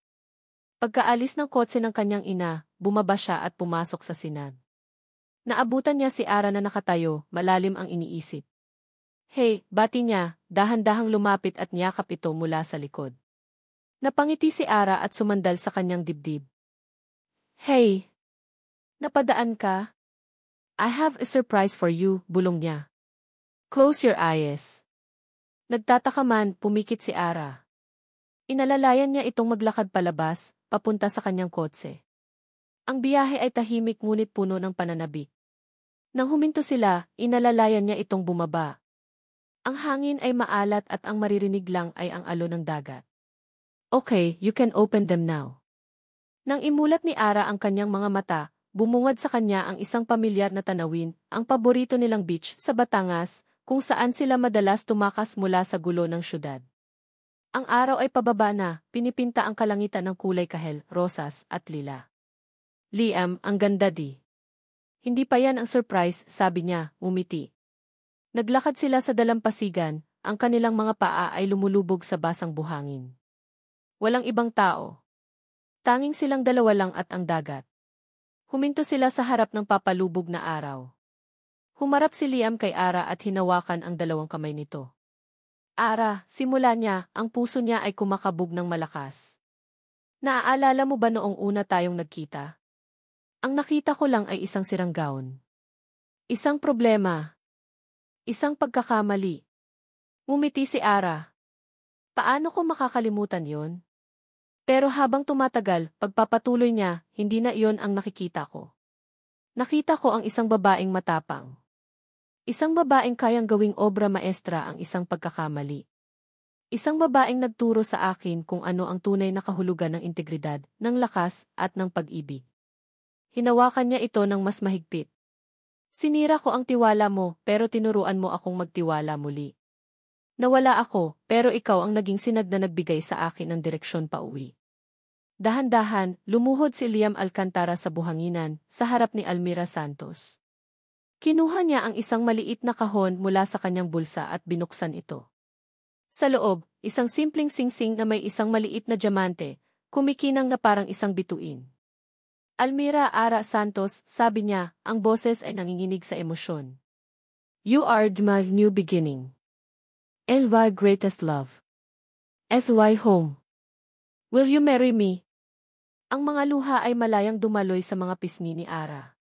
Speaker 1: Pagkaalis ng kotse ng kanyang ina, bumaba siya at pumasok sa sinag. Naabutan niya si Ara na nakatayo, malalim ang iniisip. Hey, bati niya, dahan-dahang lumapit at niyakap ito mula sa likod. Napangiti si Ara at sumandal sa kanyang dibdib. Hey! Napadaan ka? I have a surprise for you, bulong niya. Close your eyes. Nagtataka man, pumikit si Ara. Inalalayan niya itong maglakad palabas, papunta sa kanyang kotse. Ang biyahe ay tahimik ngunit puno ng pananabik. Nang huminto sila, inalalayan niya itong bumaba. Ang hangin ay maalat at ang maririnig lang ay ang alon ng dagat. Okay, you can open them now. Nang imulat ni Ara ang kanyang mga mata, bumungad sa kanya ang isang pamilyar na tanawin, ang paborito nilang beach sa Batangas, kung saan sila madalas tumakas mula sa gulo ng syudad. Ang araw ay pababa na, pinipinta ang kalangitan ng kulay kahel, rosas at lila. Liam, ang ganda di. Hindi pa yan ang surprise, sabi niya, umiti. Naglakad sila sa dalampasigan, ang kanilang mga paa ay lumulubog sa basang buhangin. Walang ibang tao. Tanging silang dalawa lang at ang dagat. Huminto sila sa harap ng papalubog na araw. Humarap si Liam kay Ara at hinawakan ang dalawang kamay nito. Ara, simula niya, ang puso niya ay kumakabog ng malakas. Naaalala mo ba noong una tayong nagkita? Ang nakita ko lang ay isang sirang gown. Isang problema. Isang pagkakamali. Ngumiti si Ara. Paano ko makakalimutan yon? Pero habang tumatagal, pagpapatuloy niya, hindi na iyon ang nakikita ko. Nakita ko ang isang babaeng matapang. Isang babaeng kayang gawing obra maestra ang isang pagkakamali. Isang babaeng nagturo sa akin kung ano ang tunay na kahulugan ng integridad, ng lakas, at ng pag-ibig. Hinawakan niya ito ng mas mahigpit. Sinira ko ang tiwala mo, pero tinuruan mo akong magtiwala muli. Nawala ako, pero ikaw ang naging sinag na nagbigay sa akin ng direksyon pauwi. Dahan-dahan, lumuhod si Liam Alcantara sa buhanginan, sa harap ni Almira Santos. Kinuha niya ang isang maliit na kahon mula sa kanyang bulsa at binuksan ito. Sa loob, isang simpleng singsing na may isang maliit na diamante, kumikinang na parang isang bituin. Almira Ara Santos, sabi niya, ang boses ay nanginginig sa emosyon. You are my new beginning. LY greatest love. FY home. Will you marry me? Ang mga luha ay malayang dumaloy sa mga pisngi ni Ara.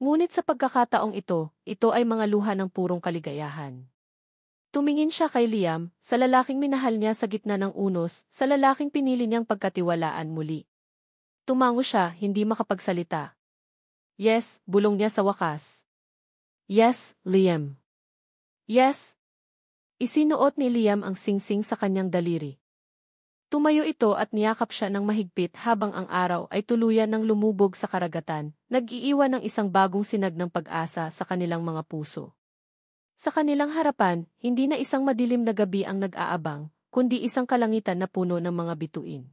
Speaker 1: Ngunit sa pagkakataong ito ay mga luha ng purong kaligayahan. Tumingin siya kay Liam, sa lalaking minahal niya sa gitna ng unos, sa lalaking pinili niyang pagkatiwalaan muli. Tumango siya, hindi makapagsalita. Yes, bulong niya sa wakas. Yes, Liam. Yes. Isinuot ni Liam ang singsing sa kanyang daliri. Tumayo ito at niyakap siya ng mahigpit habang ang araw ay tuluyan ng lumubog sa karagatan, nag-iiwan ng isang bagong sinag ng pag-asa sa kanilang mga puso. Sa kanilang harapan, hindi na isang madilim na gabi ang nag-aabang, kundi isang kalangitan na puno ng mga bituin.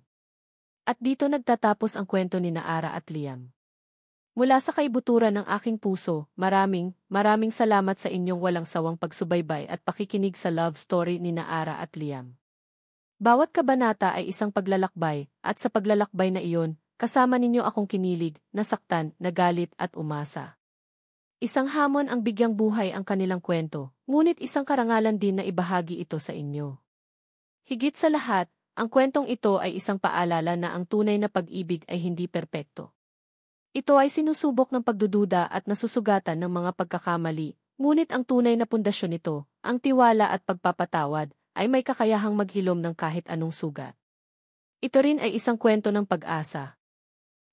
Speaker 1: At dito nagtatapos ang kwento ni Ara at Liam. Mula sa kaibuturan ng aking puso, maraming salamat sa inyong walang sawang pagsubaybay at pakikinig sa love story ni Ara at Liam. Bawat kabanata ay isang paglalakbay, at sa paglalakbay na iyon, kasama ninyo akong kinilig, nasaktan, nagalit at umasa. Isang hamon ang bigyang buhay ang kanilang kwento, ngunit isang karangalan din na ibahagi ito sa inyo. Higit sa lahat, ang kwentong ito ay isang paalala na ang tunay na pag-ibig ay hindi perpekto. Ito ay sinusubok ng pagdududa at nasusugatan ng mga pagkakamali, ngunit ang tunay na pundasyon nito, ang tiwala at pagpapatawad, ay may kakayahang maghilom ng kahit anong sugat. Ito rin ay isang kwento ng pag-asa,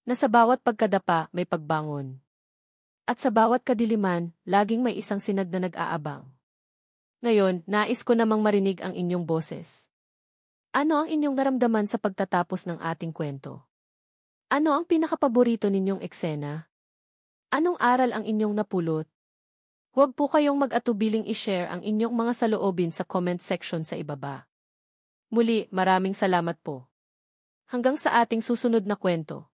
Speaker 1: na sa bawat pagkadapa may pagbangon. At sa bawat kadiliman, laging may isang sinag na nag-aabang. Ngayon, nais ko namang marinig ang inyong boses. Ano ang inyong naramdaman sa pagtatapos ng ating kwento? Ano ang pinakapaborito ninyong eksena? Anong aral ang inyong napulot? Huwag po kayong mag-atubiling i-share ang inyong mga saloobin sa comment section sa ibaba. Muli, maraming salamat po. Hanggang sa ating susunod na kwento.